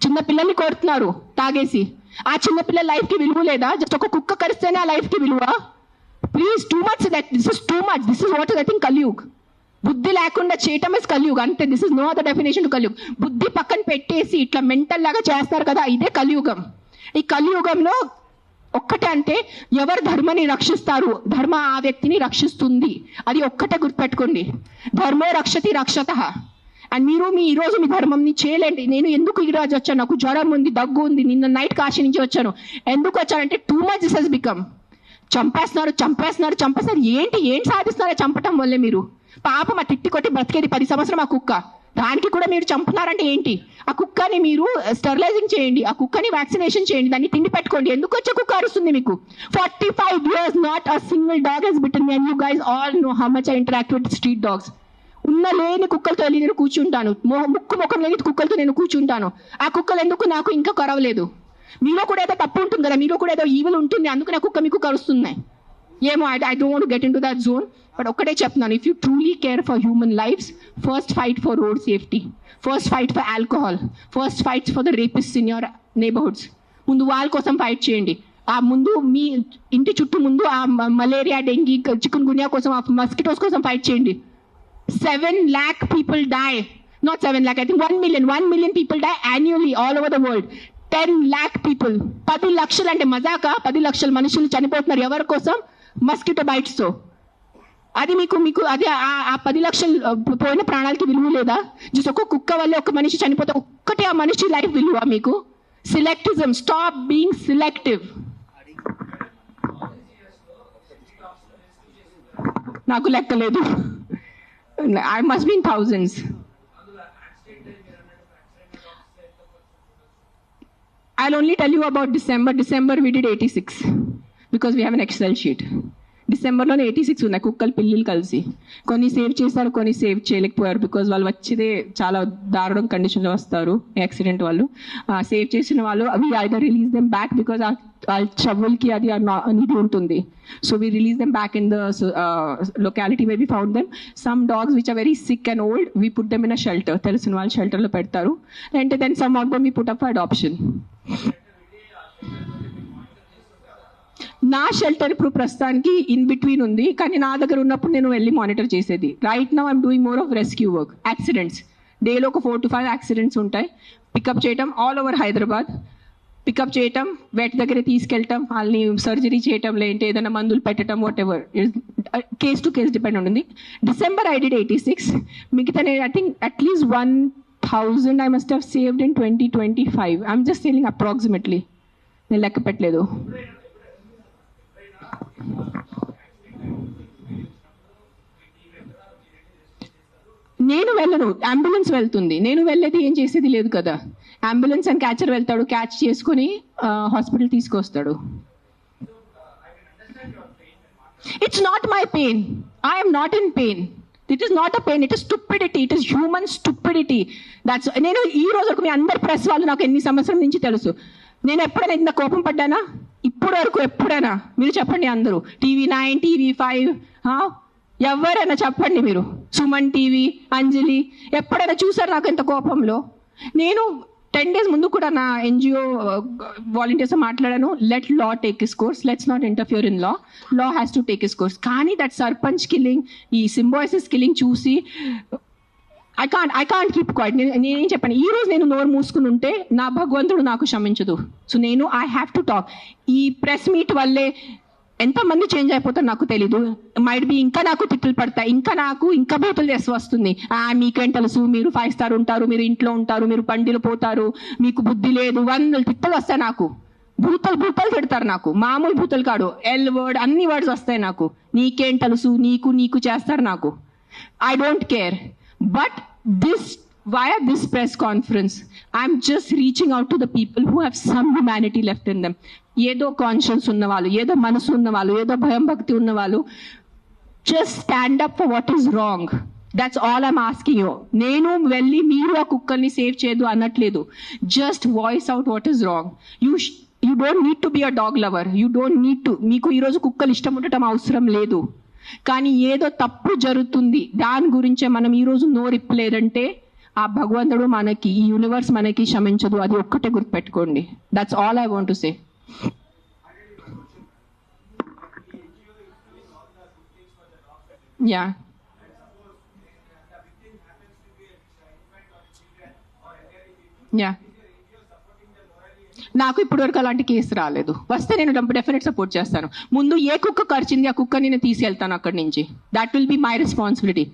చిన్న పిల్లల్ని కొడుతున్నారు తాగేసి. ఆ చిన్న పిల్లల లైఫ్కి విలువ లేదా? జస్ట్ ఒక కుక్క కరిస్తేనే ఆ లైఫ్కి విలువ? Please, too much. This is too much. This is what is I think Kaliyug. బుద్ధి లేకుండా చేయటం ఇస్ కలియుగ్ అంతే. This is no other definition to Kaliyug. బుద్ధి పక్కన పెట్టేసి ఇట్లా మెంటల్ లాగా చేస్తారు కదా, ఇదే కలియుగం. ఈ కలియుగంలో ఒక్కటే అంటే ఎవరు ధర్మాన్ని రక్షిస్తారు, ధర్మ ఆ వ్యక్తిని రక్షిస్తుంది. అది ఒక్కటే గుర్తుపెట్టుకోండి. ధర్మో రక్షతి రక్షతః. అండ్ ఈరోజు మీ ధర్మంని చేయలేండి. నేను ఎందుకు ఈరోజు వచ్చాను? నాకు జ్వరం ఉంది, దగ్గు ఉంది, నిన్న నైట్ కాశీ నుంచి వచ్చాను. ఎందుకు వచ్చానంటే too much this has become. చంపేస్తున్నారు. ఏం సాధిస్తున్నారో చంపటం వల్లే? మీరు పాపం ఆ తిట్టి కొట్టి బ్రతికేది 10 సంవత్సరం ఆ కుక్క, దానికి కూడా మీరు చంపుతున్నారంటే ఏంటి? ఆ కుక్కని మీరు స్టెరిలైజింగ్ చేయండి, ఆ కుక్కని వ్యాక్సినేషన్ చేయండి, దాన్ని తిండి పెట్టుకోండి. ఎందుకు వచ్చే కుక్క అరుస్తుంది మీకు? 45 years not a single dog has bitten me, and you guys all know how much I interact with street dogs. లేని కుక్కలతో వెళ్ళి నేను కూర్చుంటాను, ముఖం లేని కుక్కలతో నేను కూర్చుంటాను. ఆ కుక్కలు ఎందుకు నాకు ఇంకా కరవలేదు? మీలో కూడా ఏదో తప్పు ఉంటుంది కదా, మీలో కూడా ఏదో ఈవిల్ ఉంటుంది, అందుకు నా కుక్క మీకు కరుస్తున్నాయి ఏమో. I don't want to get into that zone. But ఒక్కటే చెప్తున్నాను, if you truly care for human lifes, first fight for road safety, first fight for alcohol, first fight for the rapist in your neighbourhoods. ముందు వాళ్ళ కోసం fight చేయండి. ఆ ముందు మీ ఇంటి చుట్టూ ముందు ఆ మలేరియా, డెంగీ, చికున్ గున్యా కోసం, ఆ మస్కిటోస్ కోసం ఫైట్ చేయండి. 7 lakh people die, not 7 lakh, I think 1 million people die annually all over the world. 10 lakh people, 10 లక్షలు అంటే మజాకా? 10 లక్షల మనుషులు చనిపోతున్నారు ఎవరి కోసం? మస్కిటో బైట్స్ తో. అది మీకు అది ఆ 10 లక్షలు పోయిన ప్రాణాలకి విలువ లేదా? జస్ట్ ఒక కుక్క వల్ల ఒక మనిషి చనిపోతే ఒక్కటే ఆ మనిషి లైఫ్ విలువ మీకు? సెలెక్టిజం, స్టాప్ బీయింగ్ సెలెక్టివ్. నాకు లెక్కలేదు, I must be in thousands. I'll only tell you about December. December we did 86 because we have an Excel sheet. డిసెంబర్లోనే 86 ఉన్నాయి కుక్కలు పిల్లలు కలిసి. కొన్ని సేవ్ చేశారు, కొన్ని సేవ్ చేయలేకపోయారు బికాజ్ వాళ్ళు వచ్చేదే చాలా దారుణం కండిషన్లో వస్తారు యాక్సిడెంట్ వాళ్ళు. సేవ్ చేసిన వాళ్ళు అవి either release them back because ఆ చవ్వులకి అది ఇది ఉంటుంది. So we release them back in the locality way we found them. Some dogs which are very sick and old we put them in a shelter, తెలిసిన వాళ్ళు షెల్టర్లో పెడతారు. అంటే then some of them we put up for adoption. నా shelter ఇప్పుడు ప్రస్తుతానికి in between ఉంది, కానీ నా దగ్గర ఉన్నప్పుడు నేను వెళ్ళి మానిటర్ చేసేది. Right now I'm doing more of rescue work. Accidents డేలో ఒక 4 to 5 యాక్సిడెంట్స్ ఉంటాయి. పికప్ చేయటం ఆల్ ఓవర్ హైదరాబాద్, పికప్ చేయటం, వెట్ దగ్గర తీసుకెళ్ళటం, వాళ్ళని సర్జరీ చేయటం, లేదంటే ఏదైనా మందులు పెట్టడం, whatever case to case depend ఉంటుంది. December I did 86. మిగతా I think at least 1000 I must have saved in 2025. I'm just telling approximately, నేను లెక్క పెట్టలేదు. నేను వెళ్ళను, అంబులెన్స్ వెళ్తుంది. నేను వెళ్ళేది ఏం చేసేది లేదు కదా. అంబులెన్స్ అండ్ క్యాచర్ వెళ్తాడు, క్యాచ్ చేసుకుని హాస్పిటల్ తీసుకొస్తాడు. It's not my pain, I'm not in pain. It is not a pain, it is stupidity, it is human stupidity. That's నేను ఈ రోజు వరకు మీ అందరి ప్రెస్ వాళ్ళు నాకు ఎన్ని సంవత్సరం నుంచి తెలుసు. నేను ఎప్పుడైనా ఇంత కోపం పడ్డానా? ఇప్పటి వరకు ఎప్పుడైనా మీరు చెప్పండి. అందరూ TV9, TV5 ఎవరైనా చెప్పండి. మీరు సుమన్ టీవీ, అంజలి ఎప్పుడైనా చూసారు నాకు ఎంత కోపంలో? నేను 10 days ముందు కూడా నా NGO వాలంటీర్స్ మాట్లాడాను. Let law take his course, let's not interfere in law, law has to take his course. కానీ దట్ సర్పంచ్ కిల్లింగ్, ఈ సింబాయిసిస్ కిల్లింగ్ చూసి ఐ కాంట్ కీప్ క్వైట్. నేనేం చెప్పాను, ఈ రోజు నేను నోరు మూసుకుని ఉంటే నా భగవంతుడు నాకు క్షమించదు. సో నేను ఐ హ్యావ్ టు టాక్. ఈ ప్రెస్ మీట్ వల్లే ఎంతమంది చేంజ్ అయిపోతారు నాకు తెలీదు. మైట్ బి ఇంకా నాకు తిట్లు పడతాయి, ఇంకా బూతులు చేసి వస్తుంది. మీకేం తెలుసు, మీరు 5 star ఉంటారు, మీరు ఇంట్లో ఉంటారు, మీరు పండిలు పోతారు, మీకు బుద్ధి లేదు, 100 తిట్టలు వస్తాయి నాకు. భూతలు తిడతారు నాకు, మామూలు భూతలు కాడు, ఎల్ వర్డ్ అన్ని వర్డ్స్ వస్తాయి నాకు. నీకేం తెలుసు, నీకు చేస్తారు నాకు. I don't care. But via this press conference, I'm just reaching out to the people who have some humanity left in them. ఏదో కాన్షియన్స్ ఉన్నవాళ్ళు, ఏదో మనసు ఉన్నవాళ్ళు, ఏదో భయం భక్తి ఉన్నవాళ్ళు, just stand up for what is wrong. That's all I'm asking you. నేను వెళ్ళి మీరు ఆ కుక్కల్ని సేవ్ చేయదు అనట్లేదు. Just voice out what is wrong. You don't need to be a dog lover. You don't need to. మీకు ఈరోజు కుక్కలు ఇష్టం ఉండటం అవసరం లేదు. కానీ ఏదో తప్పు జరుగుతుంది, దాని గురించే మనం ఈరోజు నోరిప్పలేదంటే ఆ భగవంతుడు మనకి, ఈ యూనివర్స్ మనకి క్షమించదు. అది ఒక్కటే గుర్తుపెట్టుకోండి. That's all I want to say. Yeah yeah నాకు ఇప్పటివరకు అలాంటి కేసు రాలేదు. వస్తే నేను డెఫినెట్ సపోర్ట్ చేస్తాను. ముందు ఏ కుక్క కరిచింది ఆ కుక్కని నేను తీసుకెళ్తాను అక్కడి నుంచి. That will be my responsibility.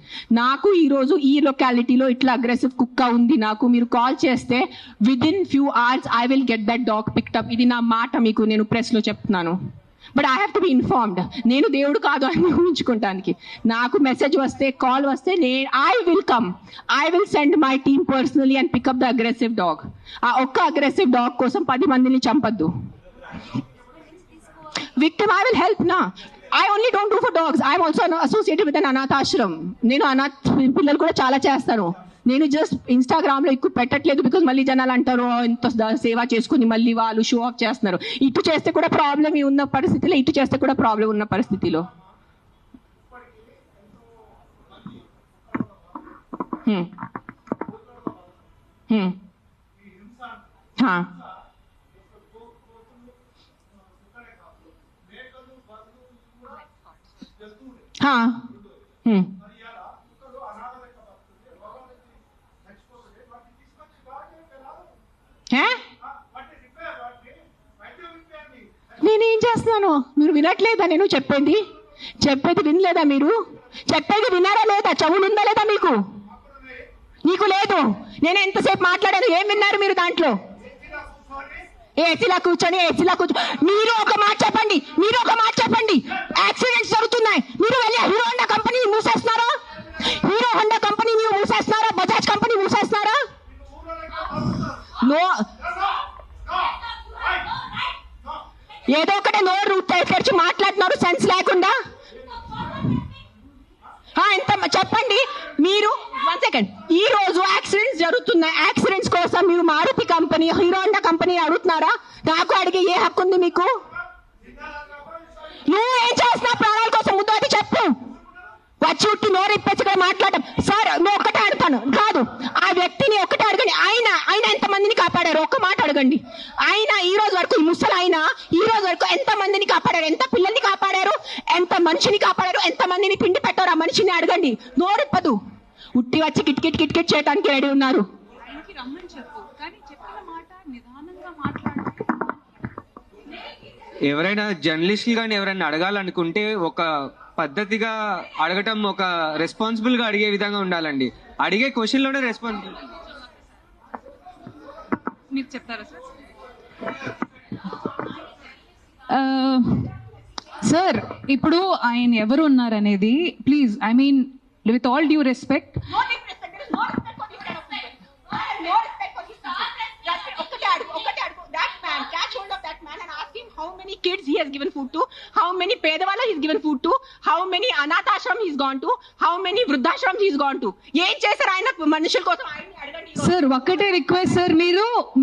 నాకు ఈరోజు ఈ లొకాలిటీలో ఇట్లా అగ్రెసివ్ కుక్క ఉంది, నాకు మీరు కాల్ చేస్తే within few hours I will get that dog picked up. ఇది నా మాట మీకు నేను ప్రెస్లో చెప్తున్నాను. But I have to be informed. నేను దేవుడు కాదు అని ఊహించుకోవటానికి. నాకు మెసేజ్ వస్తే, కాల్ వస్తే I will come. I will send my team personally and pick up the aggressive dog. ఆ ఒక్క అగ్రెసివ్ డాగ్ కోసం 10 మందిని చంపద్దు. విక్టిమ్ ఐ విల్ హెల్ప్ నా. I only don't do for dogs. I'm also associated with an అనాథ ఆశ్రమం. నేను అనాథ పిల్లలు కూడా చాలా చేస్తాను. నేను జస్ట్ ఇన్స్టాగ్రామ్ లో ఎక్కువ పెట్టట్లేదు, బికాజ్ మళ్ళీ జనాలు అంటారు ఇంత సేవ చేసుకుని మళ్ళీ వాళ్ళు షో ఆఫ్ చేస్తున్నారు. ఇటు చేస్తే కూడా ప్రాబ్లం ఉన్న పరిస్థితిలో, ఇటు చేస్తే కూడా ప్రాబ్లం ఉన్న పరిస్థితిలో. నేనేం చేస్తున్నాను? మీరు వినట్లేదా? నేను చెప్పేది వినలేదా? మీరు చెప్పేది విన్నారా లేదా? చెవులుందా లేదా మీకు? నీకు లేదు. నేను ఎంతసేపు మాట్లాడాను, ఏం విన్నారు మీరు దాంట్లో? ఏసీలా కూర్చొని మీరు ఒక మాట చెప్పండి. యాక్సిడెంట్స్ జరుగుతున్నాయి, మీరు వెళ్ళి హీరో హోండా కంపెనీ మూసేస్తున్నారా? బజాజ్ కంపెనీ మూసేస్తున్నారా? ఏదో ఒకటే నోరు తెరిచి మాట్లాడుతున్నారు సెన్స్ లేకుండా. ఎంత చెప్పండి మీరు. 1 second. ఈ రోజు యాక్సిడెంట్స్ జరుగుతున్నాయి. యాక్సిడెంట్స్ కోసం మీరు Maruti company, Hero Honda company అడుగుతున్నారా? నాకు అడిగే ఏ హక్కు ఉంది మీకు? నువ్వు ఏం చేస్తున్నావు ప్రాణాల కోసం? ముందు అది చెప్పు. వచ్చి ఉట్టి నోరు ఇప్పేసి ఇక్కడ మాట్లాడటం. సార్ నువ్వు ఒక్కటే అడుగుతాను కాదు, ఆ వ్యక్తిని ఒక్కటే అడగండి. ఆయన ఎంతమందిని కాపాడారు? ఒక్క మాట అడగండి. ఆయన ఈ రోజు వరకు, ఈ ముసలి ఆయన ఈ రోజు వరకు ఎంత మందిని కాపాడారు? ఎంత పిల్లల్ని కాపాడారు? ఎంత మనిషిని కాపాడారు? ఎంత మందిని పిండి పెట్టారు? ఆ మనిషిని అడగండి. నోరిప్పదు. ఉట్టి వచ్చి కిట్ చేయడానికి రెడీ ఉన్నారు. ఎవరైనా జర్నలిస్టులు కానీ ఎవరైనా అడగాలనుకుంటే ఒక పద్ధతిగా అడగటం, ఒక రెస్పాన్సిబుల్ గా అడిగే విధంగా ఉండాలండి. అడిగే క్వశ్చన్ లోనే రెస్పాన్సిబుల్. మీరు చెప్తారా సార్? ఇప్పుడు ఆయన ఎవరు ఉన్నారనేది please, I mean with all due respect, How many kids he has given food to, how many pedavalla he's given food to, how many anath ashram he's gone to, how many vruddhashrams he's gone to. ఏం చేశారు ఆయన మనుషుల కోసం? ఆయన్ని అడగండి. Sir ఒక్కటే request sir,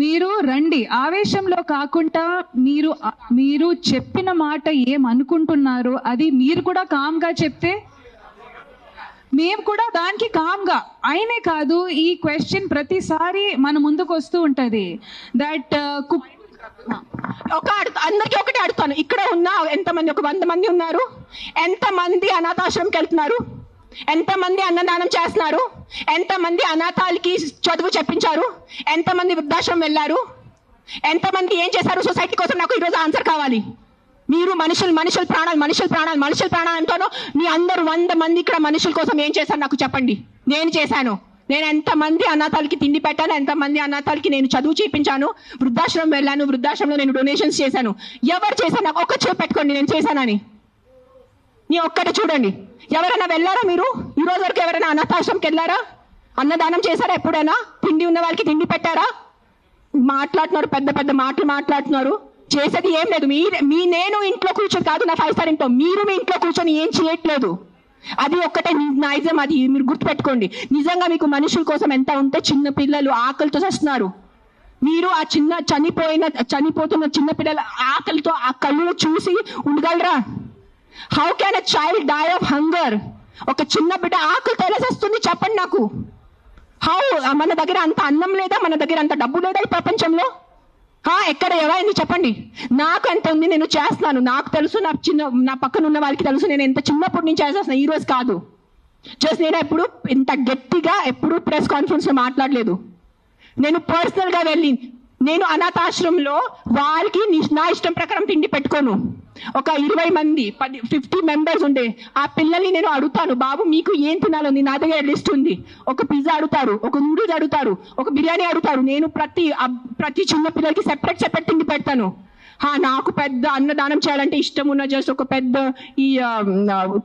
మీరు రండి, ఆవేశంలో కాకుండా మీరు చెప్పిన మాట ఏమనుకుంటున్నారో అది మీరు కూడా కామ్గా చెప్తే మేము కూడా దానికి కామ్గా. ఆయనే కాదు, ఈ క్వశ్చన్ ప్రతిసారి మన ముందుకు వస్తూ ఉంటది దట్ అందరికి ఒకటి అడుగుతాను, ఇక్కడ ఉన్న ఎంతమంది, ఒక 100 మంది ఉన్నారు, ఎంతమంది అనాథాశ్రమంకి వెళ్తున్నారు, ఎంతమంది అన్నదానం చేస్తున్నారు, ఎంతమంది అనాథాలకి చదువు చెప్పించారు, ఎంతమంది వృద్ధాశ్రమం వెళ్ళారు, ఎంతమంది ఏం చేశారు సొసైటీ కోసం? నాకు ఈరోజు ఆన్సర్ కావాలి. మీరు మనుషుల ప్రాణాలు అంటాను. మీ అందరూ 100 మంది ఇక్కడ మనుషుల కోసం ఏం చేశారు నాకు చెప్పండి. నేను చేశాను. నేను ఎంతమంది అనాథాలకి తిండి పెట్టాను, ఎంతమంది అనాథాలకి నేను చదువు చేయించాను, వృద్ధాశ్రమం వెళ్ళాను, వృద్ధాశ్రమంలో నేను డొనేషన్స్ చేశాను. ఎవరు చేశాను? నాకు ఒక్క చేయి పెట్టుకోండి నేను చేశానని. నీ ఒక్కటి చూడండి. ఎవరైనా వెళ్ళారా మీరు? ఈ రోజు వరకు ఎవరైనా అనాథాశ్రమంకి వెళ్ళారా? అన్నదానం చేశారా ఎప్పుడైనా? తిండి ఉన్న వాళ్ళకి తిండి పెట్టారా? మాట్లాడుతున్నారు, పెద్ద పెద్ద మాటలు మాట్లాడుతున్నారు. చేసేది ఏం లేదు. నేను ఇంట్లో కూర్చొని కాదు, నా 5 స్టార్ ఇంట్లో మీరు మీ ఇంట్లో కూర్చొని ఏం చేయట్లేదు. అది ఒక్కటే నైజం. అది మీరు గుర్తుపెట్టుకోండి. నిజంగా మీకు మనుషుల కోసం ఎంత ఉంటే, చిన్న పిల్లలు ఆకలితో వస్తున్నారు. మీరు ఆ చనిపోతున్న చిన్న పిల్లల ఆకలితో ఆ కళ్ళు చూసి ఉండగలరా? How can a child die of hunger? ఒక చిన్న బిడ్డ ఆకలితో ఎలా వస్తుంది చెప్పండి నాకు. హౌ? మన దగ్గర అంత అన్నం లేదా? మన దగ్గర అంత డబ్బు లేదా ఈ ప్రపంచంలో? ఎక్కడ ఎవరైంది చెప్పండి. నాకు ఎంత ఉంది, నేను చేస్తున్నాను. నాకు తెలుసు, నా పక్కన ఉన్న వాళ్ళకి తెలుసు. నేను ఎంత చిన్నప్పటి నుంచి చేసేస్తున్నాను, ఈ రోజు కాదు. జస్ట్ నేను ఎప్పుడు ఇంత గట్టిగా ఎప్పుడు ప్రెస్ కాన్ఫరెన్స్ లో మాట్లాడలేదు. నేను పర్సనల్ గా వెళ్ళి నేను అనాథాశ్రమంలో వాళ్ళకి నా ఇష్టం ప్రకారం తిండి పెట్టుకోను. ఒక 20 మంది 50 మెంబర్స్ ఉండే ఆ పిల్లల్ని నేను అడుగుతాను, బాబు మీకు ఏం తినాలని? నా దగ్గర లిస్ట్ ఉంది. ఒక పిజ్జా అడుగుతారు, ఒక నూడిల్స్ అడుగుతారు, ఒక బిర్యానీ అడుగుతారు. నేను ప్రతి చిన్న పిల్లలకి సెపరేట్ తిండి పెడతాను. నాకు పెద్ద అన్నదానం చేయాలంటే ఇష్టం ఉన్న జస్ట్ ఒక పెద్ద ఈ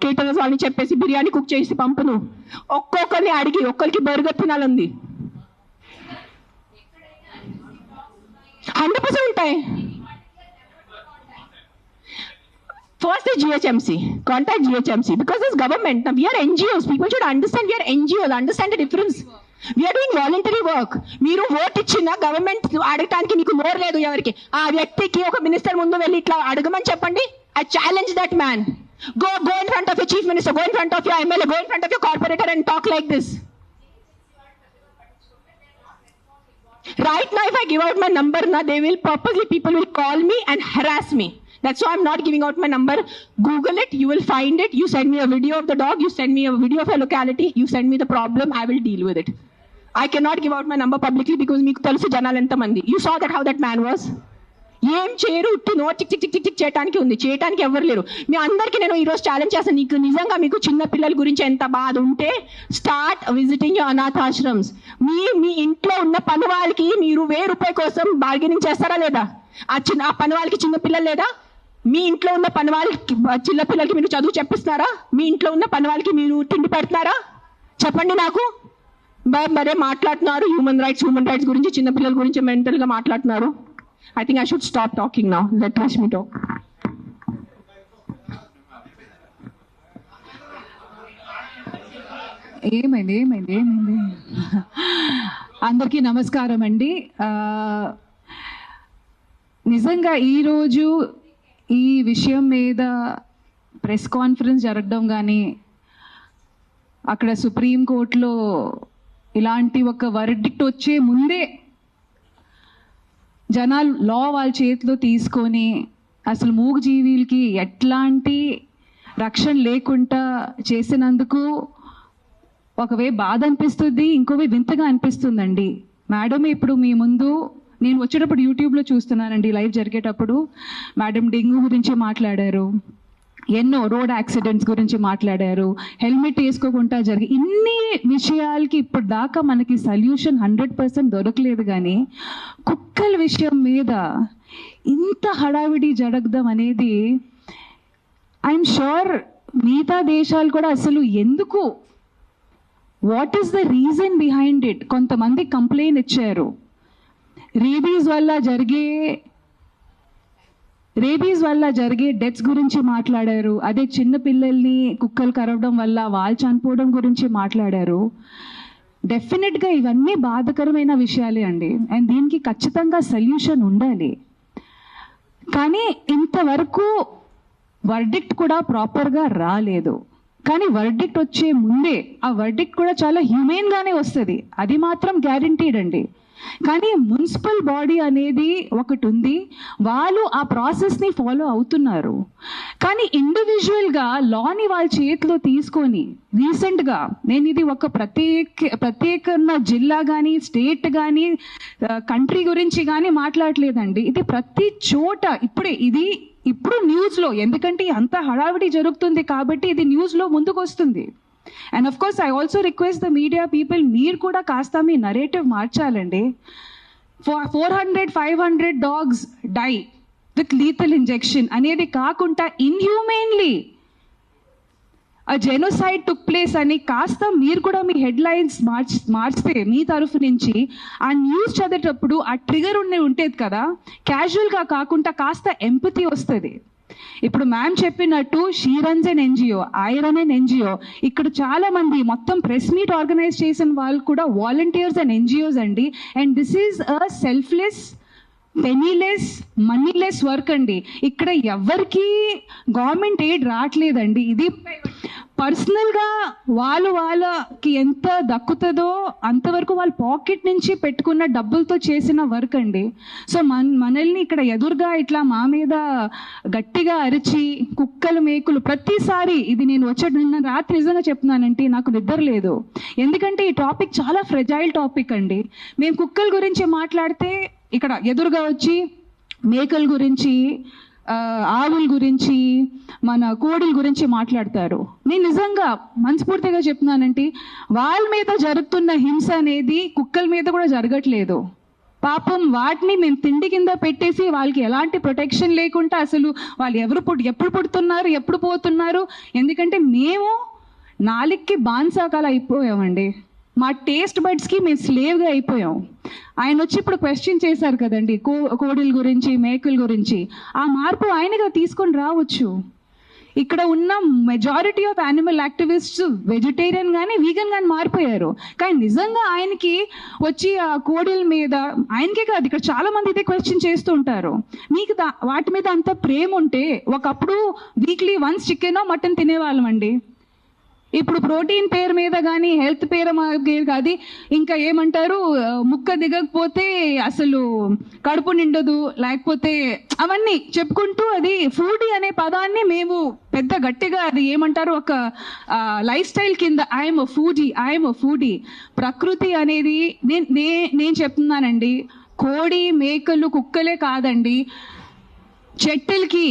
కేటరర్స్ వాళ్ళని చెప్పేసి బిర్యానీ కుక్ చేసి పంపను. ఒక్కొక్కరిని అడిగి ఒక్కరికి బర్గర్ తినాలంది. 100% ఉంటాయి. First is GHMC. Contact GHMC because this government. Now we are NGOs. People should understand we are NGOs. Understand the difference. We are doing voluntary work. మీరు ఓట్ ఇచ్చిన గవర్నమెంట్ అడగటానికి నీకు నోరు లేదు. ఎవరికి? ఆ వ్యక్తికి ఒక మినిస్టర్ ముందు వెళ్ళి ఇట్లా అడగమని చెప్పండి. I challenge that man. Go in front of your chief minister. Go in front of your MLA. Go in front of your corporator and talk like this. Right now, if I give out my number, people will call me and harass me. That's why I'm not giving out my number. Google it, you will find it. You send me a video of the dog, you send me a video of a locality, you send me the problem, I will deal with it. I cannot give out my number publicly because meeku telusu janalu enta mandi. You saw that how that man was. ఏం చేయరు, ఉట్టి no చిక్ చిక్ చిక్ చిక్ చేయడానికి ఉంది. చేయడానికి ఎవరు లేరు. మీ అందరికీ నేను ఈరోజు ఛాలెంజ్ చేస్తాను. నీకు నిజంగా మీకు చిన్న పిల్లల గురించి ఎంత బాధ ఉంటే స్టార్ట్ విజిటింగ్ యువర్ అనాథాశ్రమ్స్. మీ ఇంట్లో ఉన్న పని వాళ్ళకి మీరు ₹1000 కోసం బార్గెనింగ్ చేస్తారా లేదా? ఆ పని వాళ్ళకి చిన్న పిల్లలు లేదా? మీ ఇంట్లో ఉన్న పని వాళ్ళకి చిన్న పిల్లలకి మీరు చదువు చెప్పిస్తున్నారా? మీ ఇంట్లో ఉన్న పని వాళ్ళకి మీరు తిండి పెడుతున్నారా? చెప్పండి నాకు. మరే మాట్లాడుతున్నారు హ్యూమన్ రైట్స్ గురించి, చిన్న పిల్లల గురించి మెంటల్ గా మాట్లాడుతున్నారు. I think I should stop talking now. Let Rashmi talk. ఏమైంది అందరికీ నమస్కారం అండి. నిజంగా ఈరోజు ఈ విషయం మీద ప్రెస్ కాన్ఫరెన్స్ జరగడం కానీ, అక్కడ సుప్రీంకోర్టులో ఇలాంటి ఒక వర్డిక్ట్ వచ్చే ముందే జనాలు లా వాళ్ళ చేతిలో తీసుకొని అసలు మూగజీవులకి ఎట్లాంటి రక్షణ లేకుండా చేసినందుకు ఒకవే బాధ అనిపిస్తుంది, ఇంకోవే వింతగా అనిపిస్తుందండి. మేడం ఇప్పుడు మీ ముందు నేను వచ్చేటప్పుడు యూట్యూబ్లో చూస్తున్నానండి, లైవ్ జరిగేటప్పుడు మేడం డెంగ్యూ గురించి మాట్లాడారు, ఎన్నో రోడ్ యాక్సిడెంట్స్ గురించి మాట్లాడారు, హెల్మెట్ వేసుకోకుండా జరిగి ఇన్ని విషయాలకి ఇప్పుడు దాకా మనకి సొల్యూషన్ 100% దొరకలేదు. కానీ కుక్కల విషయం మీద ఇంత హడావిడి జరగడం అనేది ఐఎమ్ షూర్ మిగతా దేశాలు కూడా అసలు ఎందుకు, what is the reason behind it? కొంతమంది కంప్లైంట్ ఇచ్చారు, రేబీస్ వల్ల జరిగే రేబీస్ వల్ల జరిగే డెత్స్ గురించి మాట్లాడారు. అదే చిన్న పిల్లల్ని కుక్కలు కరవడం వల్ల వాళ్ళు చనిపోవడం గురించి మాట్లాడారు. డెఫినెట్గా ఇవన్నీ బాధాకరమైన విషయాలే అండి. అండ్ దీనికి ఖచ్చితంగా సొల్యూషన్ ఉండాలి. కానీ ఇంతవరకు వర్డిక్ట్ కూడా ప్రాపర్గా రాలేదు. కానీ వర్డిక్ట్ వచ్చే ముందే ఆ వర్డిక్ట్ కూడా చాలా హ్యూమెన్గానే వస్తుంది, అది మాత్రం గ్యారంటీడ్ అండి. కానీ మున్సిపల్ బాడీ అనేది ఒకటి ఉంది, వాళ్ళు ఆ ప్రాసెస్ని ఫాలో అవుతున్నారు. కానీ ఇండివిజువల్గా లాని వాళ్ళ చేతిలో తీసుకొని రీసెంట్గా, నేను ఇది ఒక ప్రత్యేక జిల్లా కానీ స్టేట్ కానీ కంట్రీ గురించి కానీ మాట్లాడలేదండి. ఇది ప్రతి చోట ఇప్పుడు న్యూస్లో, ఎందుకంటే అంత హడావిడి జరుగుతుంది కాబట్టి ఇది న్యూస్లో ముందుకు వస్తుంది. And of course I also request the media people, మీరు కూడా కాస్త మీ నరేటివ్ మార్చాలండి. 400-500 dogs die with lethal injection అనేది కాకుండా ఇన్హ్యూమెన్లీ ఆ జెనోసైడ్ టుక్ ప్లేస్ అని కాస్త మీరు కూడా మీ హెడ్లైన్స్ మార్చితే మీ తరఫు నుంచి ఆ న్యూస్ చదివేటప్పుడు ఆ ట్రిగర్ ఉండేది కదా, క్యాజువల్గా కాకుండా కాస్త ఎంపతి వస్తుంది. ఇప్పుడు మ్యామ్ చెప్పినట్టు she runs an NGO, I run an NGO. ఇక్కడ చాలా మంది మొత్తం ప్రెస్ మీట్ ఆర్గనైజ్ చేసిన వాళ్ళు కూడా వాలంటీర్స్ అండ్ ఎన్జిఓస్ అండి. And this is a selfless, పెనీలెస్, మనీలెస్ work అండి. ఇక్కడ ఎవరికి గవర్నమెంట్ ఎయిడ్ రావట్లేదండి. ఇది పర్సనల్గా వాళ్ళకి ఎంత దక్కుతుందో అంతవరకు వాళ్ళ పాకెట్ నుంచి పెట్టుకున్న డబ్బులతో చేసిన వర్క్ అండి. సో మనల్ని ఇక్కడ ఎదురుగా ఇట్లా మా మీద గట్టిగా అరిచి కుక్కలు మేకులు ప్రతిసారి, ఇది నేను నిన్న రాత్రి నిజంగా చెప్తున్నానంటే నాకు నిద్ర లేదు. ఎందుకంటే ఈ టాపిక్ చాలా ఫ్రెజైల్ టాపిక్ అండి. మేము కుక్కల గురించి మాట్లాడితే ఇక్కడ ఎదురుగా వచ్చి మేకల గురించి, ఆవుల గురించి, మన కోడిల గురించి మాట్లాడతారు. నేను నిజంగా మనస్ఫూర్తిగా చెప్తున్నానంటే వాళ్ళ మీద జరుగుతున్న హింస అనేది కుక్కల మీద కూడా జరగట్లేదు. పాపం వాటిని మేము తిండి కింద పెట్టేసి వాళ్ళకి ఎలాంటి ప్రొటెక్షన్ లేకుండా అసలు వాళ్ళు ఎప్పుడు పుడుతున్నారు, ఎప్పుడు పోతున్నారు. ఎందుకంటే మేము నాలుగుకి బాన్సాకాలు అయిపోయామండి. మా టేస్ట్ బడ్స్కి మేము స్లేవ్గా అయిపోయాం. ఆయన వచ్చి ఇప్పుడు క్వశ్చన్ చేశారు కదండి కోడిల గురించి, మేకల గురించి. ఆ మార్పు ఆయనగా తీసుకొని రావచ్చు. ఇక్కడ ఉన్న majority of animal activists vegetarian కానీ వీగన్ కానీ మారిపోయారు. కానీ నిజంగా ఆయనకి వచ్చి ఆ కోడిల మీద, ఆయనకే కాదు ఇక్కడ చాలా మంది ఇదే క్వశ్చన్ చేస్తూ ఉంటారు. మీకు వాటి మీద అంత ప్రేమ ఉంటే ఒకప్పుడు వీక్లీ వన్స్ చికెనో మటన్ తినేవాళ్ళం అండి. ఇప్పుడు ప్రోటీన్ పేరు మీద కానీ హెల్త్ పేరు కాదు, ఇంకా ఏమంటారు, ముక్క దిగకపోతే అసలు కడుపు నిండదు, లేకపోతే అవన్నీ చెప్పుకుంటూ అది ఫుడీ అనే పదాన్ని మేము పెద్ద గట్టిగా అది ఏమంటారు ఒక లైఫ్ స్టైల్ కింద ఐఎమ్ అ ఫుడీ. ప్రకృతి అనేది నేను చెప్తున్నానండి, కోడి మేకలు కుక్కలే కాదండి, చెట్టులకి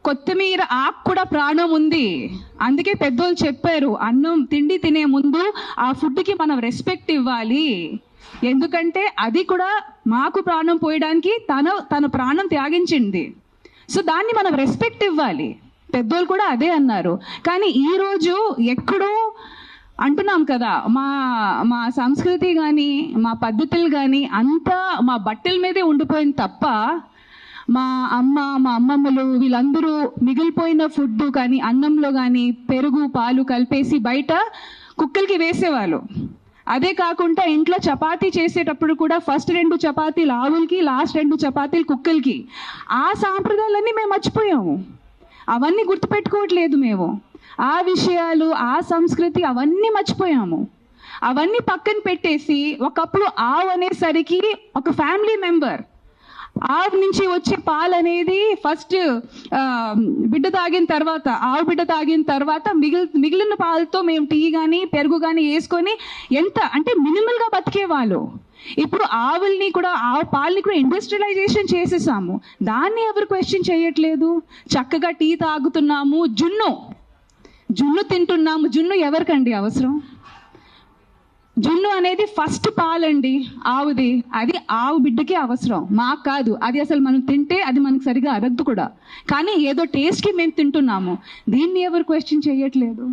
కొత్తిమీర ఆకు కూడా ప్రాణం ఉంది. అందుకే పెద్దోళ్ళు చెప్పారు, అన్నం తిండి తినే ముందు ఆ ఫుడ్కి మనం రెస్పెక్ట్ ఇవ్వాలి. ఎందుకంటే అది కూడా మాకు ప్రాణం పోయడానికి తన ప్రాణం త్యాగించింది. సో దాన్ని మనం రెస్పెక్ట్ ఇవ్వాలి. పెద్దోళ్ళు కూడా అదే అన్నారు. కానీ ఈరోజు ఎక్కడో అంటున్నాం కదా, మా సంస్కృతి కానీ మా పద్ధతులు కానీ అంతా మా బట్టల మీదే ఉండిపోయింది తప్ప మా అమ్మమ్మలు వీళ్ళందరూ మిగిలిపోయిన ఫుడ్ కానీ అన్నంలో కానీ పెరుగు పాలు కలిపేసి బయట కుక్కలకి వేసేవాళ్ళు. అదే కాకుండా ఇంట్లో చపాతీ చేసేటప్పుడు కూడా ఫస్ట్ 2 చపాతీలు ఆవులకి, లాస్ట్ 2 చపాతీలు కుక్కలకి. ఆ సాంప్రదాయాలన్నీ మేము మర్చిపోయాము, అవన్నీ గుర్తుపెట్టుకోవట్లేదు మేము. ఆ విషయాలు, ఆ సంస్కృతి అవన్నీ మర్చిపోయాము. అవన్నీ పక్కన పెట్టేసి ఒకప్పుడు ఆవు అనేసరికి ఒక ఫ్యామిలీ మెంబర్, ఆవు నుంచి వచ్చే పాలు అనేది ఫస్ట్ బిడ్డ తాగిన తర్వాత, ఆవు బిడ్డ తాగిన తర్వాత మిగిలిన పాలతో మేము టీ కానీ పెరుగు కానీ వేసుకొని ఎంత అంటే మినిమల్గా బతికేవాళ్ళు. ఇప్పుడు ఆవుల్ని కూడా, ఆవు పాలని కూడా ఇండస్ట్రియలైజేషన్ చేసేసాము. దాన్ని ఎవరు క్వశ్చన్ చేయట్లేదు. చక్కగా టీ తాగుతున్నాము, జున్ను తింటున్నాము. జున్ను ఎవరికండి అవసరం? జున్ను అనేది ఫస్ట్ పాలండి ఆవుది, అది ఆవు బిడ్డకి అవసరం, మాకు కాదు. అది అసలు మనం తింటే అది మనకు సరిగా అరగదు కూడా. కానీ ఏదో టేస్ట్కి మేము తింటున్నాము. దీన్ని ఎవరు క్వశ్చన్ చేయట్లేదు.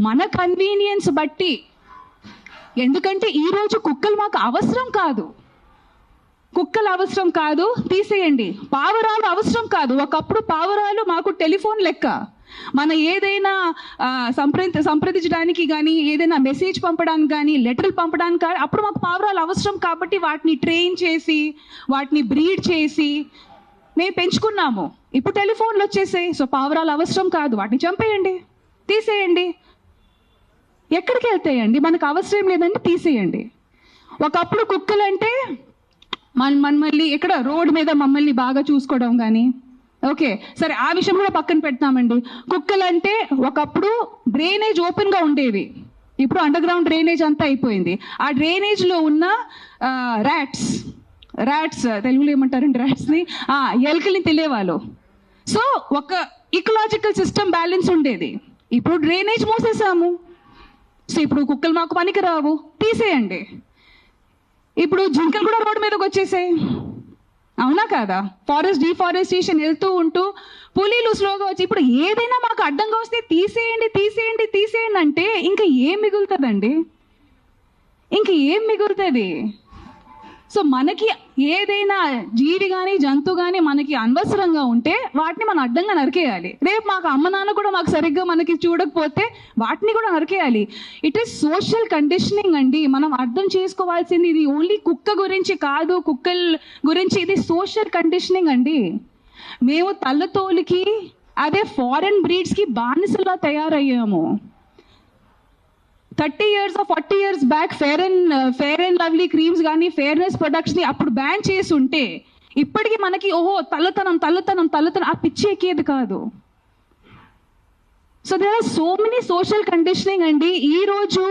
మన కన్వీనియన్స్ బట్టి, ఎందుకంటే ఈరోజు కుక్కలు మాకు అవసరం కాదు. కుక్కలు అవసరం కాదు, తీసేయండి. పావురాలు అవసరం కాదు. ఒకప్పుడు పావురాలు మాకు టెలిఫోన్ లెక్క. మన ఏదైనా సంప్రదించడానికి కానీ, ఏదైనా మెసేజ్ పంపడానికి కానీ, లెటర్లు పంపడానికి కానీ అప్పుడు మాకు పావురాలు అవసరం. కాబట్టి వాటిని ట్రైన్ చేసి, వాటిని బ్రీడ్ చేసి మేము పెంచుకున్నాము. ఇప్పుడు టెలిఫోన్లు వచ్చేసాయి. సో పావురాలు అవసరం కాదు, వాటిని చంపేయండి, తీసేయండి. ఎక్కడికి వెళ్తాయండి? మనకు అవసరం లేదండి, తీసేయండి. ఒకప్పుడు కుక్కలు అంటే మళ్ళీ ఎక్కడ రోడ్డు మీద మమ్మల్ని బాగా చూసుకోవడం కానీ, ఓకే సరే ఆ విషయం కూడా పక్కన పెడతామండి. కుక్కలు అంటే ఒకప్పుడు డ్రైనేజ్ ఓపెన్గా ఉండేవి, ఇప్పుడు అండర్ గ్రౌండ్ డ్రైనేజ్ అంతా అయిపోయింది. ఆ డ్రైనేజ్లో ఉన్న ర్యాట్స్ తెలుగులో ఏమంటారండి ర్యాట్స్ని, ఎలుకల్ని తెలియవాళ్ళు. సో ఒక ఇకలాజికల్ సిస్టమ్ బ్యాలెన్స్ ఉండేది. ఇప్పుడు డ్రైనేజ్ మూసేసాము. సో ఇప్పుడు కుక్కలు మాకు పనికి రావు, తీసేయండి. ఇప్పుడు జింకలు కూడా రోడ్డు మీదకి వచ్చేసాయి, అవునా కాదా? ఫారెస్ట్ డిఫారెస్టేషన్ వెళ్తూ ఉంటూ పులీలు స్లోగా వచ్చి ఇప్పుడు ఏదైనా మాకు అడ్డంగా వస్తే తీసేయండి తీసేయండి తీసేయండి అంటే ఇంకా ఏం మిగులుతుందండి? ఇంక ఏం మిగులుతుంది? సో మనకి ఏదైనా జీవి కానీ జంతువు కానీ మనకి అనవసరంగా ఉంటే వాటిని మనం అడ్డంగా నరికేయాలి. రేపు మాకు అమ్మ నాన్న కూడా మాకు సరిగ్గా మనకి చూడకపోతే వాటిని కూడా నరికేయాలి. ఇట్ ఈస్ సోషల్ కండిషనింగ్ అండి. మనం అర్థం చేసుకోవాల్సింది ఇది ఓన్లీ కుక్క గురించి కాదు, కుక్కల గురించి, ఇది సోషల్ కండిషనింగ్ అండి. మేము తల్లతోలికి అదే ఫారెన్ బ్రీడ్స్కి బానిసలా తయారయ్యాము. 30 years or 40 years back fair and lovely creams కానీ ఫెయిర్నెస్ ప్రొడక్ట్స్ని అప్పుడు బ్యాన్ చేసి ఉంటే ఇప్పటికీ మనకి ఓహో తల్లతనం ఆ పిచ్చి ఎక్కేది కాదు. So there are so many social conditioning అండి. ఈరోజు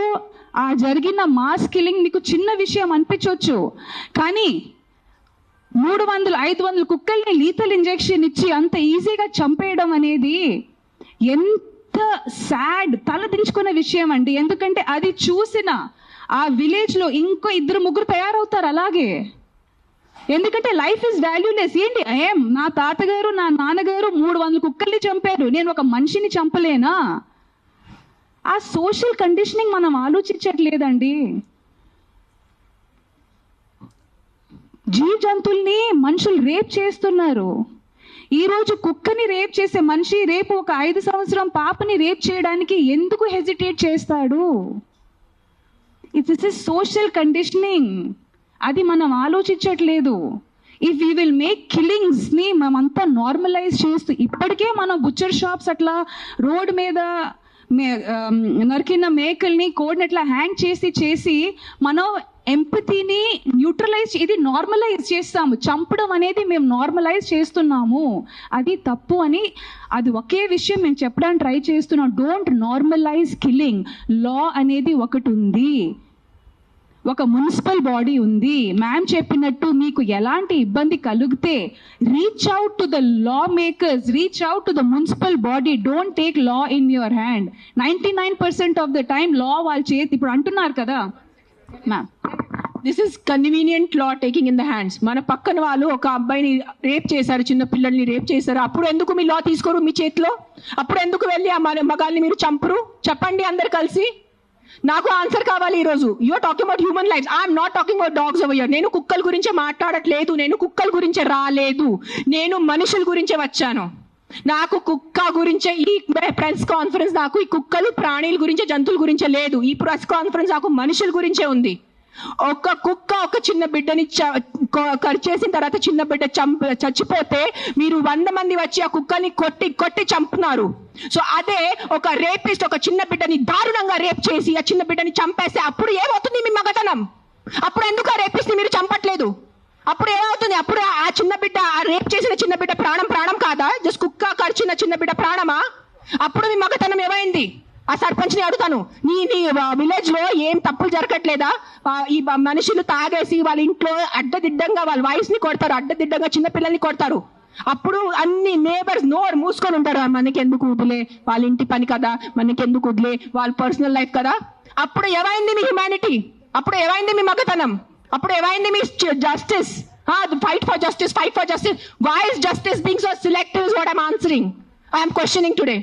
ఆ జరిగిన మాస్ కిల్లింగ్ మీకు చిన్న విషయం అనిపించవచ్చు, కానీ 300-500 కుక్కల్ని లీథల్ ఇంజెక్షన్ ఇచ్చి అంత ఈజీగా చంపేయడం అనేది ఎంత సాడ్, తలదించుకునే విషయం అండి. ఎందుకంటే అది చూసిన ఆ విలేజ్లో ఇంకో 2-3 తయారవుతారు అలాగే. ఎందుకంటే లైఫ్ ఇస్ వాల్యూలెస్. ఏంటి నా తాతగారు నా నాన్నగారు 300 కుక్కల్ని చంపారు, నేను ఒక మనిషిని చంపలేనా? ఆ సోషల్ కండిషనింగ్ మనం ఆలోచించట్లేదండి. జీవ జంతువుల్ని మనుషులు రేప్ చేస్తున్నారు. ఈరోజు కుక్కని రేప్ చేసే మనిషి రేపు ఒక 5 సంవత్సరం పాపని రేప్ చేయడానికి ఎందుకు హెజిటేట్ చేస్తాడు? This is social conditioning. అది మనం ఆలోచించట్లేదు. ఇఫ్ వీ విల్ మేక్ కిల్లింగ్స్ని మనమంతా నార్మలైజ్ చేస్తూ, ఇప్పటికే మనం బుచ్చర్ షాప్స్ అట్లా రోడ్ మీద నరికిన మేకల్ని కోడిని అట్లా హ్యాంగ్ చేసి మనం ఎంపతిని న్యూట్రలైజ్, ఇది నార్మలైజ్ చేస్తాము. చంపడం అనేది మేము నార్మలైజ్ చేస్తున్నాము, అది తప్పు అని. అది ఒకే విషయం మేము చెప్పడానికి ట్రై చేస్తున్నాం. Don't normalise killing. లా అనేది ఒకటి ఉంది, ఒక మున్సిపల్ బాడీ ఉంది. మ్యామ్ చెప్పినట్టు మీకు ఎలాంటి ఇబ్బంది కలిగితే reach out to the law makers, reach out to the municipal body. Don't take law in your hand. 99% of the time law వాళ్ళ చేతి. ఇప్పుడు అంటున్నారు కదా ma'am, this is convenient law taking in the hands. మన పక్కన వాళ్ళు ఒక అబ్బాయిని రేప్ చేశారు, చిన్న పిల్లల్ని రేప్ చేశారు. అప్పుడు ఎందుకు మీ లా తీసుకోరు మీ చేతిలో? అప్పుడు ఎందుకు వెళ్ళి ఆ మగాల్ని మీరు చంపరు? చెప్పండి అందరు కలిసి. నాకు ఆన్సర్ కావాలి ఈరోజు. You're talking about human lifes. I'm not talking about dogs over here. నేను కుక్కల గురించే మాట్లాడట్లేదు, నేను కుక్కల గురించే రాలేదు, నేను మనుషుల గురించే వచ్చాను. నాకు కుక్క గురించే ఈ ప్రెస్ కాన్ఫరెన్స్, నాకు ఈ కుక్కలు ప్రాణుల గురించే జంతువుల గురించే లేదు. ఈ ప్రెస్ కాన్ఫరెన్స్ నాకు మనుషుల గురించే ఉంది. ఒక కుక్క ఒక చిన్న బిడ్డని చేసిన తర్వాత చిన్న బిడ్డ చచ్చిపోతే మీరు 100 మంది వచ్చి ఆ కుక్కని కొట్టి చంపుతున్నారు. సో అదే ఒక రేపిస్ట్ ఒక చిన్న బిడ్డని దారుణంగా రేప్ చేసి ఆ చిన్న బిడ్డని చంపేస్తే అప్పుడు ఏమవుతుంది మీ మగతనం? అప్పుడు ఎందుకు ఆ రేపిస్ట్ మీరు చంపట్లేదు? అప్పుడు ఏమవుతుంది? అప్పుడు ఆ చిన్న బిడ్డ, ఆ రేప్ చేసిన చిన్న బిడ్డ ప్రాణం కాదా? జస్ట్ కుక్క కరిచిన చిన్న బిడ్డ ప్రాణమా? అప్పుడు మీ మగతనం ఏమైంది? ఆ సర్పంచ్ని అడుగుతాను, నీ విలేజ్ లో ఏం తప్పులు జరగట్లేదా? ఈ మనుషులు తాగేసి వాళ్ళ ఇంట్లో అడ్డదిడ్డంగా వాళ్ళ వైఫ్ ని కొడతారు, అడ్డదిడ్డంగా చిన్న పిల్లల్ని కొడతారు. అప్పుడు అన్ని నేబర్స్ నోరు మూసుకొని ఉంటారు. మనకెందుకు వదిలే, వాళ్ళ ఇంటి పని కదా, మనకెందుకు వదిలే, వాళ్ళ పర్సనల్ లైఫ్ కదా. అప్పుడు ఏమైంది మీ హ్యుమానిటీ? అప్పుడు ఏమైంది మీ మగతనం? అప్పుడు ఏమైంది మీ justice? Fight for justice. Why is justice being so selective is what I'm answering. I am questioning today.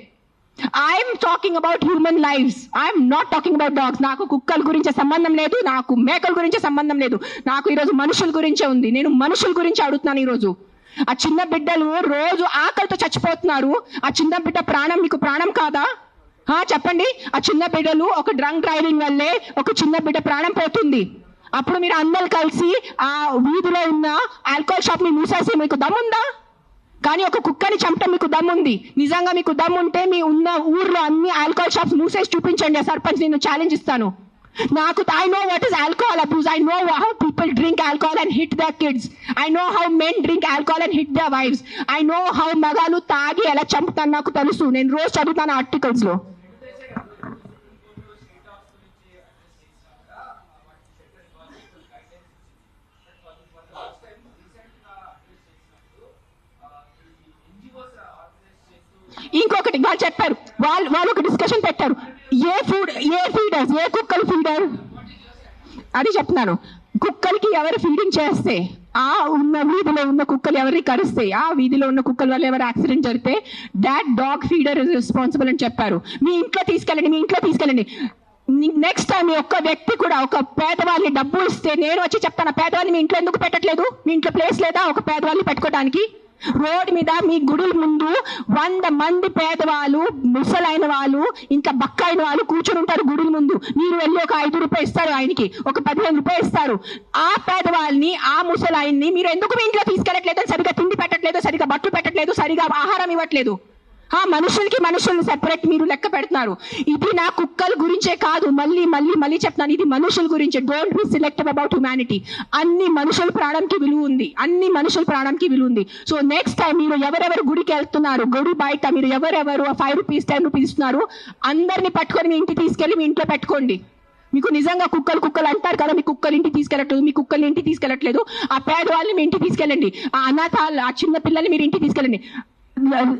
I'm talking about human lifes, I'm not talking about dogs. నాకు కుక్కల గురించి సంబంధం లేదు, నాకు మేకల గురించి సంబంధం లేదు, నాకు ఈరోజు మనుషుల గురించే ఉంది. నేను మనుషుల గురించి అడుగుతున్నాను ఈరోజు. ఆ చిన్న బిడ్డలు రోజు ఆకలితో చచ్చిపోతున్నారు. ఆ చిన్న బిడ్డ ప్రాణం మీకు ప్రాణం కాదా? చెప్పండి. ఆ చిన్న బిడ్డలు ఒక డ్రంక్ డ్రైవింగ్ వల్లే ఒక చిన్న బిడ్డ ప్రాణం పోతుంది. అప్పుడు మీరు అందరు కలిసి ఆ వీధిలో ఉన్న ఆల్కహాల్ షాప్ ని మూసేసి మీకు దమ్ముందా? కానీ ఒక కుక్కని చంపడం మీకు దమ్ముంది. నిజంగా మీకు దమ్ముంటే మీ ఉన్న ఊర్లో అన్ని ఆల్కహాల్ షాప్స్ మూసేసి చూపించండి. సర్పంచ్ నేను ఛాలెంజ్ ఇస్తాను. I know what is alcohol abuse. I know how people drink alcohol and hit their kids. I know how men drink alcohol and hit their wives. I know how మగాలు తాగి ఎలా చంపుతాను నాకు తెలుసు. నేను రోజు చదువుతాను ఆర్టికల్స్ లో. ఇంకొకటి వాళ్ళు చెప్పారు, వాళ్ళు ఒక డిస్కషన్ పెట్టారు. ఏ కుక్కలు ఫీడర్ అది చెప్తున్నాను. కుక్కలకి ఎవరు ఫీడింగ్ చేస్తే, ఆ ఉన్న వీధిలో ఉన్న కుక్కలు ఎవరిని కరిస్తే, ఆ వీధిలో ఉన్న కుక్కల వల్ల ఎవరు యాక్సిడెంట్ జరిగితే that dog feeder is responsible అని చెప్పారు. మీ ఇంట్లో తీసుకెళ్ళండి. నెక్స్ట్ టైం ఒక్క వ్యక్తి కూడా ఒక పేదవాళ్ళని డబ్బు ఇస్తే నేను వచ్చి చెప్తాను, పేదవాళ్ళని మీ ఇంట్లో ఎందుకు పెట్టట్లేదు? మీ ఇంట్లో ప్లేస్ లేదా ఒక పేదవాళ్ళని పెట్టుకోవడానికి? రోడ్ మీద మీ గుడుల ముందు 100 మంది పేదవాళ్ళు, ముసలైన వాళ్ళు, ఇంకా బక్కైన వాళ్ళు కూర్చొని ఉంటారు గుడుల ముందు. మీరు వెళ్ళి ఒక 5 రూపాయలు ఇస్తారు, ఆయనకి ఒక 15 రూపాయలు ఇస్తారు. ఆ పేదవాళ్ళని, ఆ ముసలాయన్ని మీరు ఎందుకు మీ ఇంట్లో తీసుకెళ్ళట్లేదు? సరిగా తిండి పెట్టట్లేదు, సరిగా బట్టలు పెట్టట్లేదు, సరిగా ఆహారం ఇవ్వట్లేదు. మనుషుల్ని సెపరేట్ మీరు లెక్క పెడుతున్నారు. ఇది నా కుక్కల గురించే కాదు, మళ్ళీ చెప్తున్నాను, ఇది మనుషుల గురించి. Don't be selective about humanity. అన్ని మనుషుల ప్రాణంకి విలువ ఉంది. సో నెక్స్ట్ టైం మీరు ఎవరెవరు గుడికి వెళ్తున్నారు, గుడి బయట మీరు ఎవరెవరు 5 రూపీస్ 10 రూపీస్ ఇస్తున్నారు, అందరినీ పట్టుకొని మీ ఇంటికి తీసుకెళ్లి మీ ఇంట్లో పెట్టుకోండి. మీకు నిజంగా కుక్కలు అంటారు కదా, మీ కుక్కలు ఇంటికి తీసుకెళ్ళట్లేదు. ఆ పేదవాళ్ళని మీ ఇంటికి తీసుకెళ్ళండి. ఆ అనాథాలు, ఆ చిన్న పిల్లల్ని మీరు ఇంటికి తీసుకెళ్ళండి.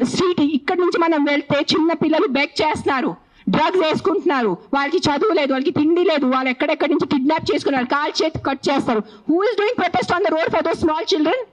స్ట్రీట్ ఇక్కడ నుంచి మనం వెళ్తే చిన్న పిల్లలు బెగ్ చేస్తున్నారు, డ్రగ్స్ వేసుకుంటున్నారు, వాళ్ళకి చదువు లేదు, వాళ్ళకి తిండి లేదు, వాళ్ళు ఎక్కడెక్కడి నుంచి కిడ్నాప్ చేసుకున్నారు, కాల్ చేతి కట్ చేస్తారు. Who is doing protest on the road for those small children?